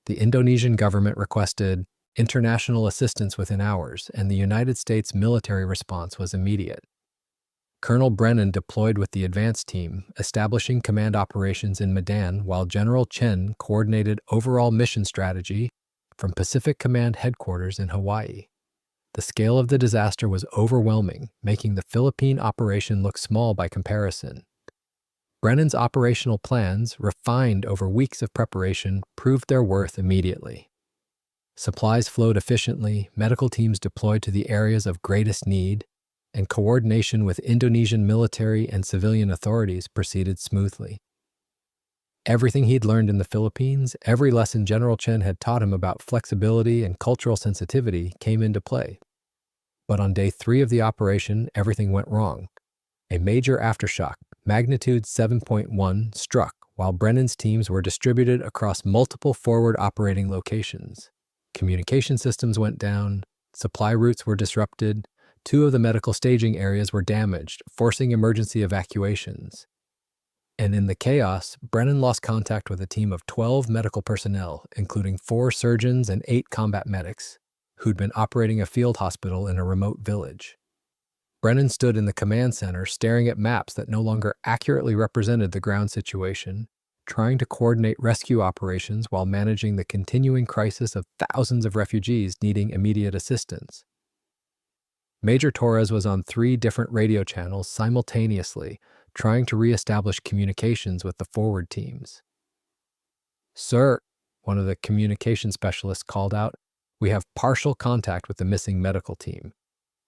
The Indonesian government requested international assistance within hours, and the United States military response was immediate. Colonel Brennan deployed with the advance team, establishing command operations in Medan, while General Chen coordinated overall mission strategy from Pacific Command headquarters in Hawaii. The scale of the disaster was overwhelming, making the Philippine operation look small by comparison. Brennan's operational plans, refined over weeks of preparation, proved their worth immediately. Supplies flowed efficiently, medical teams deployed to the areas of greatest need, and coordination with Indonesian military and civilian authorities proceeded smoothly. Everything he'd learned in the Philippines, every lesson General Chen had taught him about flexibility and cultural sensitivity came into play. But on day 3 of the operation, everything went wrong. A major aftershock, magnitude 7.1, struck while Brennan's teams were distributed across multiple forward operating locations. Communication systems went down, supply routes were disrupted, 2 of the medical staging areas were damaged, forcing emergency evacuations. And in the chaos, Brennan lost contact with a team of 12 medical personnel, including 4 surgeons and 8 combat medics, who'd been operating a field hospital in a remote village. Brennan stood in the command center staring at maps that no longer accurately represented the ground situation, trying to coordinate rescue operations while managing the continuing crisis of thousands of refugees needing immediate assistance. Major Torres was on 3 different radio channels simultaneously, trying to reestablish communications with the forward teams. "Sir," one of the communication specialists called out, We have partial contact with the missing medical team.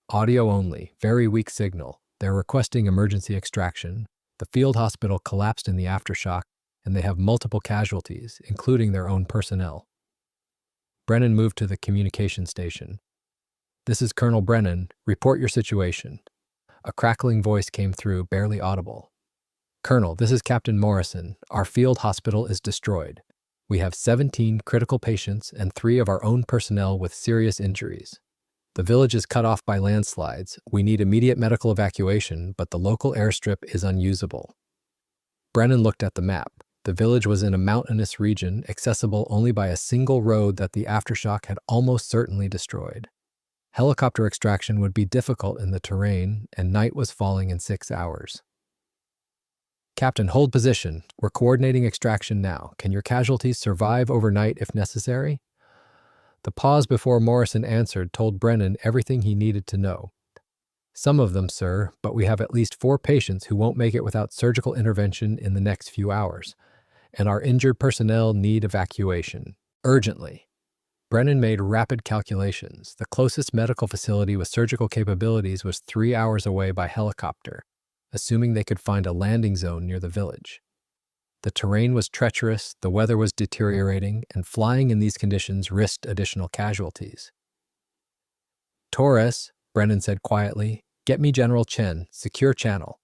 Audio only, very weak signal. They're requesting emergency extraction. The field hospital collapsed in the aftershock, and they have multiple casualties, including their own personnel. Brennan moved to the communication station. This is Colonel Brennan. Report your situation. A crackling voice came through, barely audible. Colonel, this is Captain Morrison. Our field hospital is destroyed. We have 17 critical patients and 3 of our own personnel with serious injuries. The village is cut off by landslides. We need immediate medical evacuation, but the local airstrip is unusable. Brennan looked at the map. The village was in a mountainous region, accessible only by a single road that the aftershock had almost certainly destroyed. Helicopter extraction would be difficult in the terrain, and night was falling in 6 hours. Captain, hold position. We're coordinating extraction now. Can your casualties survive overnight if necessary? The pause before Morrison answered told Brennan everything he needed to know. Some of them, sir, but we have at least 4 patients who won't make it without surgical intervention in the next few hours, and our injured personnel need evacuation, urgently. Brennan made rapid calculations. The closest medical facility with surgical capabilities was 3 hours away by helicopter, assuming they could find a landing zone near the village. The terrain was treacherous, the weather was deteriorating, and flying in these conditions risked additional casualties. Torres, Brennan said quietly, get me General Chen, secure channel.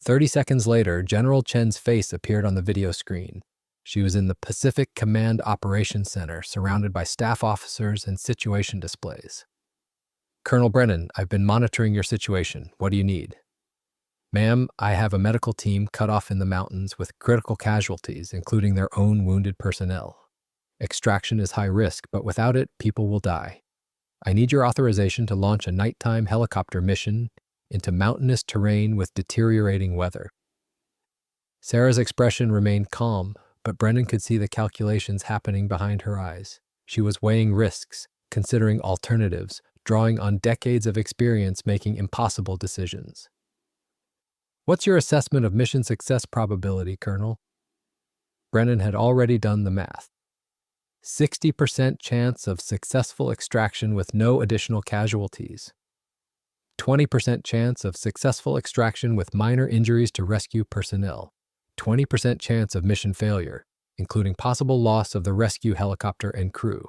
30 seconds later, General Chen's face appeared on the video screen. She was in the Pacific Command Operations Center, surrounded by staff officers and situation displays. Colonel Brennan, I've been monitoring your situation. What do you need? Ma'am, I have a medical team cut off in the mountains with critical casualties, including their own wounded personnel. Extraction is high risk, but without it, people will die. I need your authorization to launch a nighttime helicopter mission into mountainous terrain with deteriorating weather. Sarah's expression remained calm, but Brennan could see the calculations happening behind her eyes. She was weighing risks, considering alternatives, drawing on decades of experience making impossible decisions. What's your assessment of mission success probability, Colonel? Brennan had already done the math. 60% chance of successful extraction with no additional casualties. 20% chance of successful extraction with minor injuries to rescue personnel. 20% chance of mission failure, including possible loss of the rescue helicopter and crew.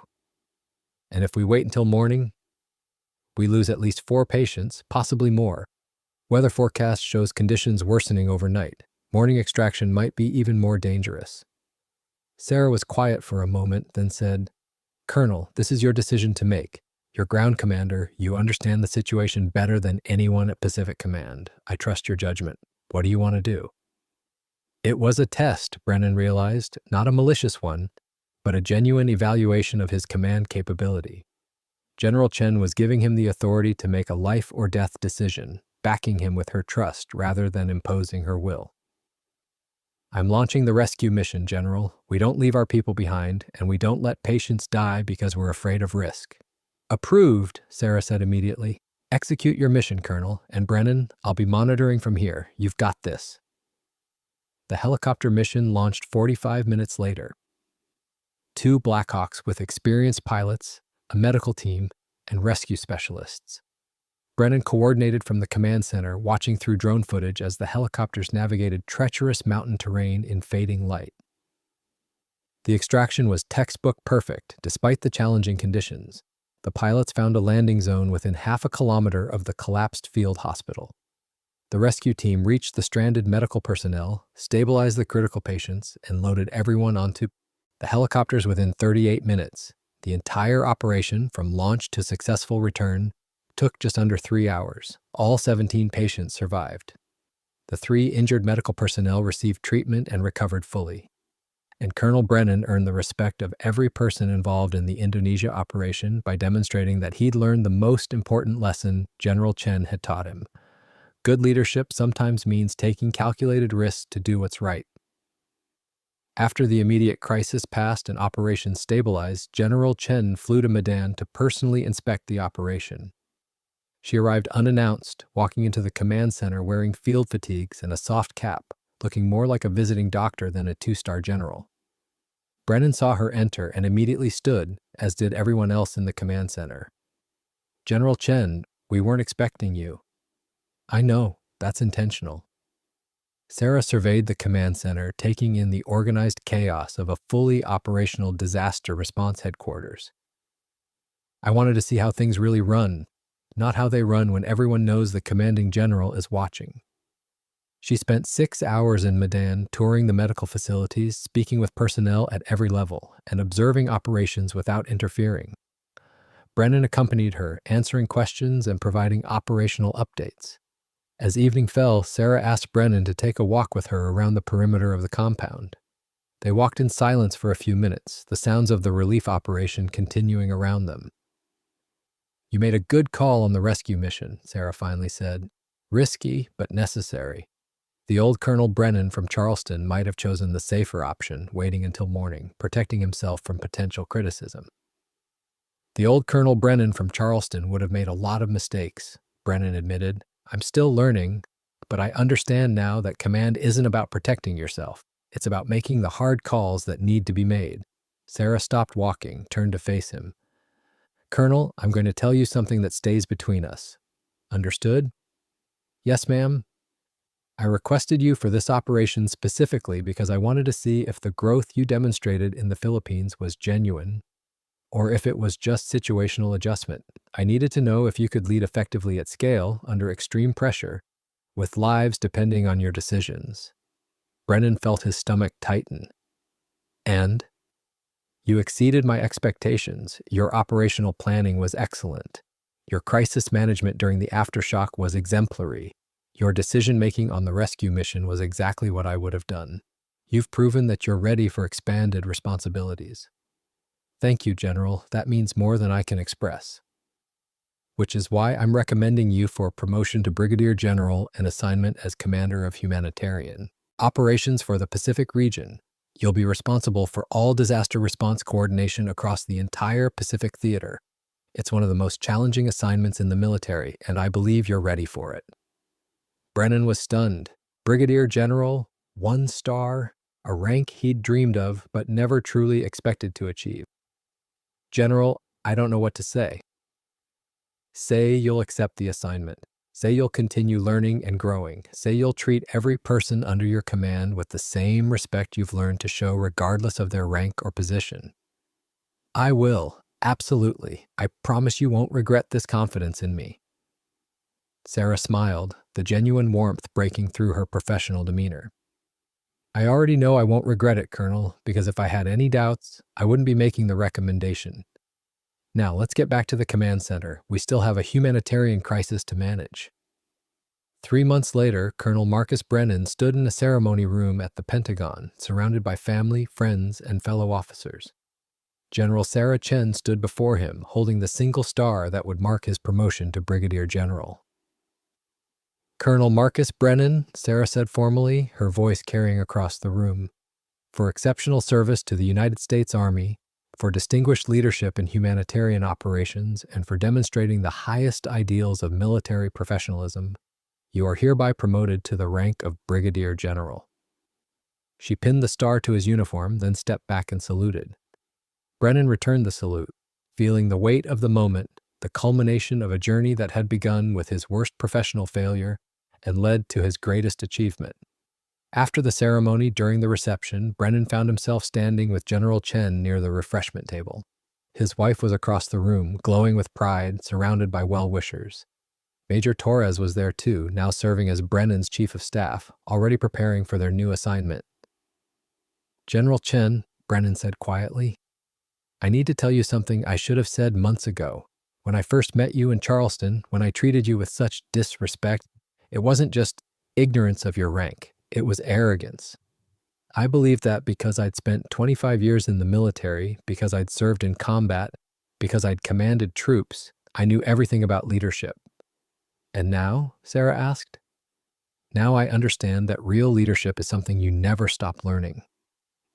And if we wait until morning, we lose at least 4 patients, possibly more. Weather forecast shows conditions worsening overnight. Morning extraction might be even more dangerous. Sarah was quiet for a moment, then said, Colonel, this is your decision to make. You're ground commander. You understand the situation better than anyone at Pacific Command. I trust your judgment. What do you want to do? It was a test, Brennan realized, not a malicious one, but a genuine evaluation of his command capability. General Chen was giving him the authority to make a life or death decision, backing him with her trust rather than imposing her will. I'm launching the rescue mission, General. We don't leave our people behind, and we don't let patients die because we're afraid of risk. Approved, Sarah said immediately. Execute your mission, Colonel, and Brennan, I'll be monitoring from here. You've got this. The helicopter mission launched 45 minutes later. 2 Blackhawks with experienced pilots, a medical team, and rescue specialists. Brennan coordinated from the command center, watching through drone footage as the helicopters navigated treacherous mountain terrain in fading light. The extraction was textbook perfect, despite the challenging conditions. The pilots found a landing zone within half a kilometer of the collapsed field hospital. The rescue team reached the stranded medical personnel, stabilized the critical patients, and loaded everyone onto the helicopters within 38 minutes. The entire operation, from launch to successful return, took just under 3 hours. All 17 patients survived. The 3 injured medical personnel received treatment and recovered fully. And Colonel Brennan earned the respect of every person involved in the Indonesia operation by demonstrating that he'd learned the most important lesson General Chen had taught him. Good leadership sometimes means taking calculated risks to do what's right. After the immediate crisis passed and operations stabilized, General Chen flew to Medan to personally inspect the operation. She arrived unannounced, walking into the command center wearing field fatigues and a soft cap, looking more like a visiting doctor than a 2-star general. Brennan saw her enter and immediately stood, as did everyone else in the command center. "General Chen, we weren't expecting you." "I know, that's intentional." Sarah surveyed the command center, taking in the organized chaos of a fully operational disaster response headquarters. "I wanted to see how things really run, not how they run when everyone knows the commanding general is watching." She spent 6 hours in Medan touring the medical facilities, speaking with personnel at every level, and observing operations without interfering. Brennan accompanied her, answering questions and providing operational updates. As evening fell, Sarah asked Brennan to take a walk with her around the perimeter of the compound. They walked in silence for a few minutes, the sounds of the relief operation continuing around them. "You made a good call on the rescue mission," Sarah finally said. "Risky, but necessary. The old Colonel Brennan from Charleston might have chosen the safer option, waiting until morning, protecting himself from potential criticism." "The old Colonel Brennan from Charleston would have made a lot of mistakes," Brennan admitted. "I'm still learning, but I understand now that command isn't about protecting yourself. It's about making the hard calls that need to be made." Sarah stopped walking, turned to face him. "Colonel, I'm going to tell you something that stays between us. Understood?" "Yes, ma'am." "I requested you for this operation specifically because I wanted to see if the growth you demonstrated in the Philippines was genuine, or if it was just situational adjustment. I needed to know if you could lead effectively at scale, under extreme pressure, with lives depending on your decisions." Brennan felt his stomach tighten. "And?" "You exceeded my expectations. Your operational planning was excellent. Your crisis management during the aftershock was exemplary. Your decision-making on the rescue mission was exactly what I would have done. You've proven that you're ready for expanded responsibilities." "Thank you, General. That means more than I can express. Which is why I'm recommending you for promotion to Brigadier General and assignment as Commander of Humanitarian Operations for the Pacific region. You'll be responsible for all disaster response coordination across the entire Pacific theater. It's one of the most challenging assignments in the military, and I believe you're ready for it." Brennan was stunned. Brigadier General, 1 star, a rank he'd dreamed of but never truly expected to achieve. "General, I don't know what to say." "Say you'll accept the assignment. Say you'll continue learning and growing. Say you'll treat every person under your command with the same respect you've learned to show regardless of their rank or position." "I will, absolutely. I promise you won't regret this confidence in me." Sarah smiled, the genuine warmth breaking through her professional demeanor. "I already know I won't regret it, Colonel, because if I had any doubts, I wouldn't be making the recommendation. Now, let's get back to the command center. We still have a humanitarian crisis to manage." 3 months later, Colonel Marcus Brennan stood in a ceremony room at the Pentagon, surrounded by family, friends, and fellow officers. General Sarah Chen stood before him, holding the single star that would mark his promotion to Brigadier General. "Colonel Marcus Brennan," Sarah said formally, her voice carrying across the room, "for exceptional service to the United States Army, for distinguished leadership in humanitarian operations, and for demonstrating the highest ideals of military professionalism, you are hereby promoted to the rank of Brigadier General." She pinned the star to his uniform, then stepped back and saluted. Brennan returned the salute, feeling the weight of the moment, the culmination of a journey that had begun with his worst professional failure and led to his greatest achievement. After the ceremony, during the reception, Brennan found himself standing with General Chen near the refreshment table. His wife was across the room, glowing with pride, surrounded by well-wishers. Major Torres was there too, now serving as Brennan's chief of staff, already preparing for their new assignment. "General Chen," Brennan said quietly, "I need to tell you something I should have said months ago. When I first met you in Charleston, when I treated you with such disrespect, it wasn't just ignorance of your rank. It was arrogance. I believed that because I'd spent 25 years in the military, because I'd served in combat, because I'd commanded troops, I knew everything about leadership." "And now?" Sarah asked. "Now I understand that real leadership is something you never stop learning.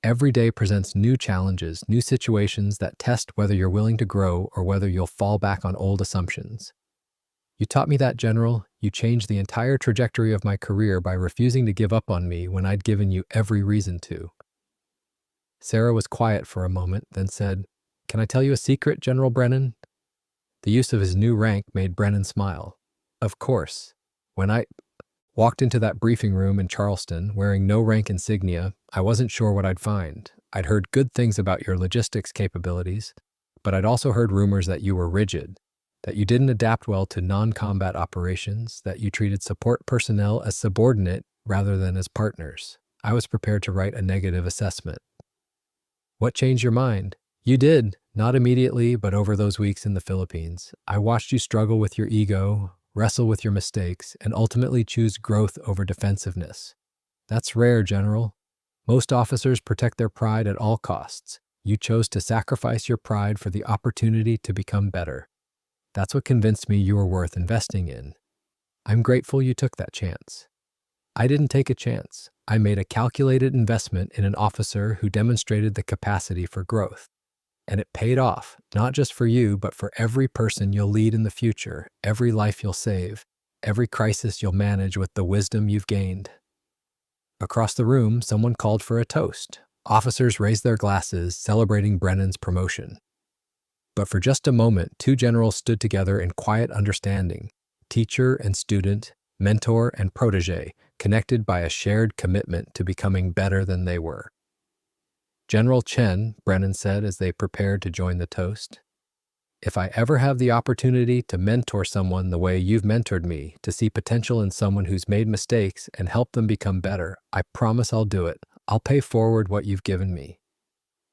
Every day presents new challenges, new situations that test whether you're willing to grow or whether you'll fall back on old assumptions. You taught me that, General. You changed the entire trajectory of my career by refusing to give up on me when I'd given you every reason to." Sarah was quiet for a moment, then said, "Can I tell you a secret, General Brennan?" The use of his new rank made Brennan smile. "Of course. When I walked into that briefing room in Charleston, wearing no rank insignia, I wasn't sure what I'd find. I'd heard good things about your logistics capabilities, but I'd also heard rumors that you were rigid, that you didn't adapt well to non-combat operations, that you treated support personnel as subordinate rather than as partners. I was prepared to write a negative assessment." "What changed your mind?" "You did, not immediately, but over those weeks in the Philippines. I watched you struggle with your ego, wrestle with your mistakes, and ultimately choose growth over defensiveness. That's rare, General. Most officers protect their pride at all costs. You chose to sacrifice your pride for the opportunity to become better. That's what convinced me you were worth investing in. I'm grateful you took that chance." "I didn't take a chance. I made a calculated investment in an officer who demonstrated the capacity for growth. And it paid off, not just for you, but for every person you'll lead in the future, every life you'll save, every crisis you'll manage with the wisdom you've gained." Across the room, someone called for a toast. Officers raised their glasses, celebrating Brennan's promotion. But for just a moment, two generals stood together in quiet understanding, teacher and student, mentor and protege, connected by a shared commitment to becoming better than they were. "General Chen," Brennan said as they prepared to join the toast, "if I ever have the opportunity to mentor someone the way you've mentored me, to see potential in someone who's made mistakes and help them become better, I promise I'll do it. I'll pay forward what you've given me."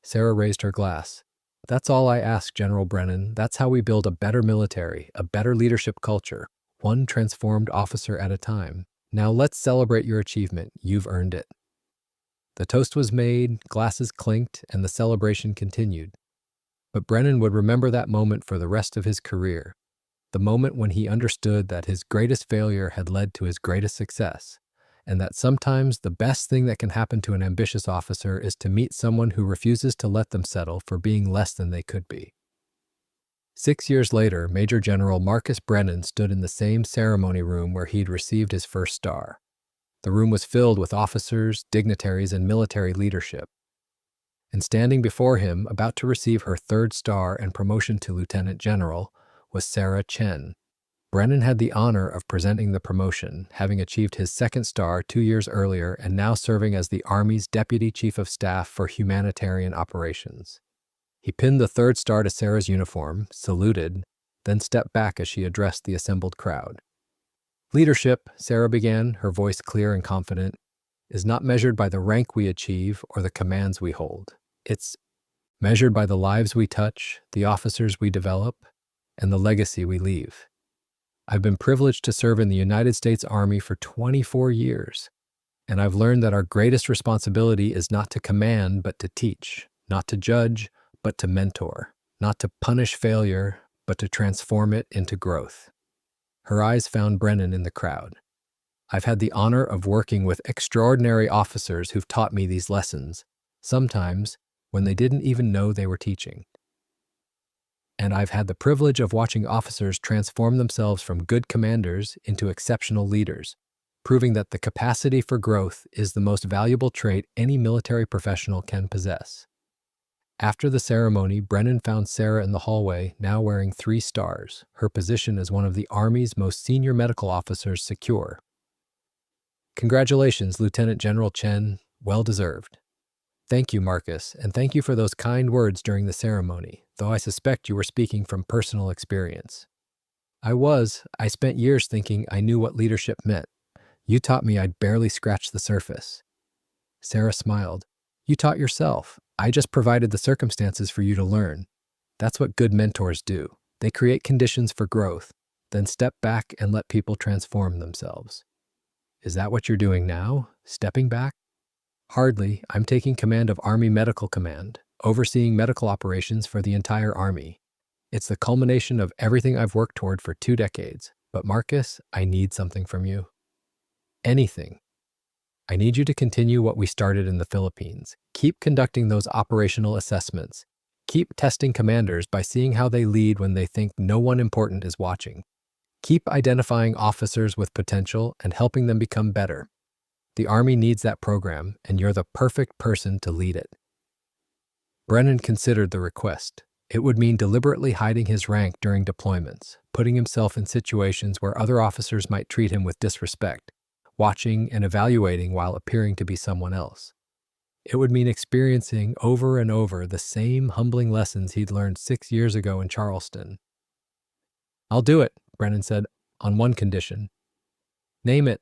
Sarah raised her glass. "That's all I ask, General Brennan. That's how we build a better military, a better leadership culture, one transformed officer at a time. Now let's celebrate your achievement. You've earned it." The toast was made, glasses clinked, and the celebration continued. But Brennan would remember that moment for the rest of his career, the moment when he understood that his greatest failure had led to his greatest success, and that sometimes the best thing that can happen to an ambitious officer is to meet someone who refuses to let them settle for being less than they could be. 6 years later, Major General Marcus Brennan stood in the same ceremony room where he'd received his first star. The room was filled with officers, dignitaries, and military leadership. And standing before him, about to receive her third star and promotion to Lieutenant General, was Sarah Chen. Brennan had the honor of presenting the promotion, having achieved his second star 2 years earlier and now serving as the Army's Deputy Chief of Staff for Humanitarian Operations. He pinned the third star to Sarah's uniform, saluted, then stepped back as she addressed the assembled crowd. "Leadership," Sarah began, her voice clear and confident, "is not measured by the rank we achieve or the commands we hold. It's measured by the lives we touch, the officers we develop, and the legacy we leave. I've been privileged to serve in the United States Army for 24 years, and I've learned that our greatest responsibility is not to command, but to teach, not to judge, but to mentor, not to punish failure, but to transform it into growth." Her eyes found Brennan in the crowd. "I've had the honor of working with extraordinary officers who've taught me these lessons, sometimes when they didn't even know they were teaching. And I've had the privilege of watching officers transform themselves from good commanders into exceptional leaders, proving that the capacity for growth is the most valuable trait any military professional can possess." After the ceremony, Brennan found Sarah in the hallway, now wearing 3 stars, her position as one of the Army's most senior medical officers secure. "Congratulations, Lieutenant General Chen. Well deserved." "Thank you, Marcus, and thank you for those kind words during the ceremony, though I suspect you were speaking from personal experience." I spent years thinking I knew what leadership meant. You taught me I'd barely scratched the surface." Sarah smiled. "You taught yourself. I just provided the circumstances for you to learn. That's what good mentors do. They create conditions for growth, then step back and let people transform themselves." "Is that what you're doing now? Stepping back?" "Hardly. I'm taking command of Army Medical Command, overseeing medical operations for the entire Army. It's the culmination of everything I've worked toward for 2 decades. But Marcus, I need something from you." "Anything." "I need you to continue what we started in the Philippines. Keep conducting those operational assessments. Keep testing commanders by seeing how they lead when they think no one important is watching. Keep identifying officers with potential and helping them become better. The Army needs that program, and you're the perfect person to lead it." Brennan considered the request. It would mean deliberately hiding his rank during deployments, putting himself in situations where other officers might treat him with disrespect, watching and evaluating while appearing to be someone else. It would mean experiencing over and over the same humbling lessons he'd learned 6 years ago in Charleston. "I'll do it," Brennan said, "on one condition." "Name it."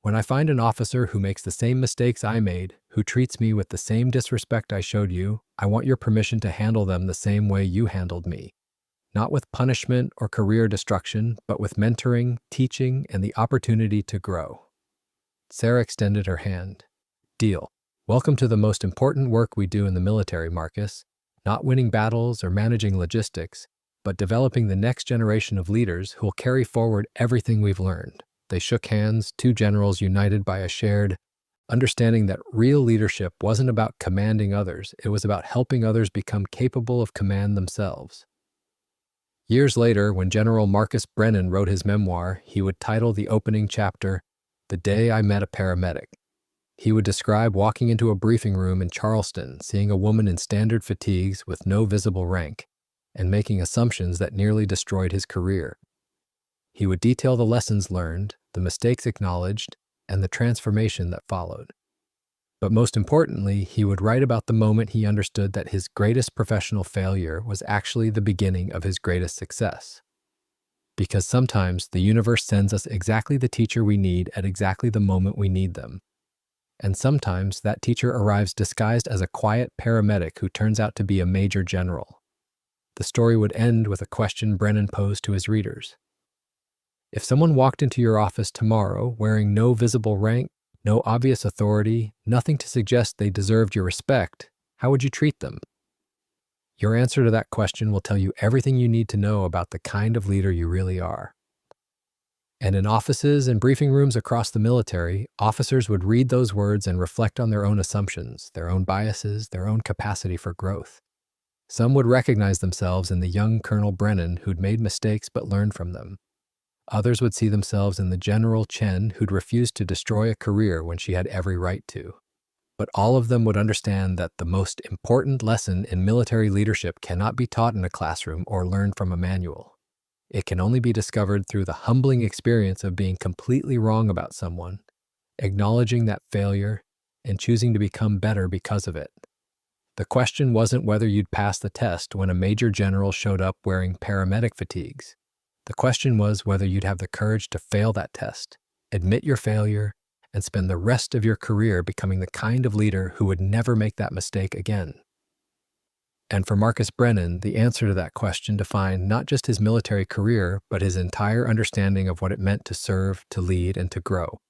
"When I find an officer who makes the same mistakes I made, who treats me with the same disrespect I showed you, I want your permission to handle them the same way you handled me. Not with punishment or career destruction, but with mentoring, teaching, and the opportunity to grow." Sarah extended her hand. "Deal. Welcome to the most important work we do in the military, Marcus. Not winning battles or managing logistics, but developing the next generation of leaders who will carry forward everything we've learned." They shook hands, two generals united by a shared understanding that real leadership wasn't about commanding others, it was about helping others become capable of command themselves. Years later, when General Marcus Brennan wrote his memoir, he would title the opening chapter, "The Day I Met a Paramedic." He would describe walking into a briefing room in Charleston, seeing a woman in standard fatigues with no visible rank, and making assumptions that nearly destroyed his career. He would detail the lessons learned, the mistakes acknowledged, and the transformation that followed. But most importantly, he would write about the moment he understood that his greatest professional failure was actually the beginning of his greatest success. Because sometimes the universe sends us exactly the teacher we need at exactly the moment we need them. And sometimes that teacher arrives disguised as a quiet paramedic who turns out to be a major general. The story would end with a question Brennan posed to his readers. If someone walked into your office tomorrow wearing no visible rank, no obvious authority, nothing to suggest they deserved your respect, how would you treat them? Your answer to that question will tell you everything you need to know about the kind of leader you really are. And in offices and briefing rooms across the military, officers would read those words and reflect on their own assumptions, their own biases, their own capacity for growth. Some would recognize themselves in the young Colonel Brennan who'd made mistakes but learned from them. Others would see themselves in the General Chen who'd refused to destroy a career when she had every right to. But all of them would understand that the most important lesson in military leadership cannot be taught in a classroom or learned from a manual. It can only be discovered through the humbling experience of being completely wrong about someone, acknowledging that failure, and choosing to become better because of it. The question wasn't whether you'd pass the test when a major general showed up wearing paramedic fatigues. The question was whether you'd have the courage to fail that test, admit your failure, and spend the rest of your career becoming the kind of leader who would never make that mistake again. And for Marcus Brennan, the answer to that question defined not just his military career, but his entire understanding of what it meant to serve, to lead, and to grow.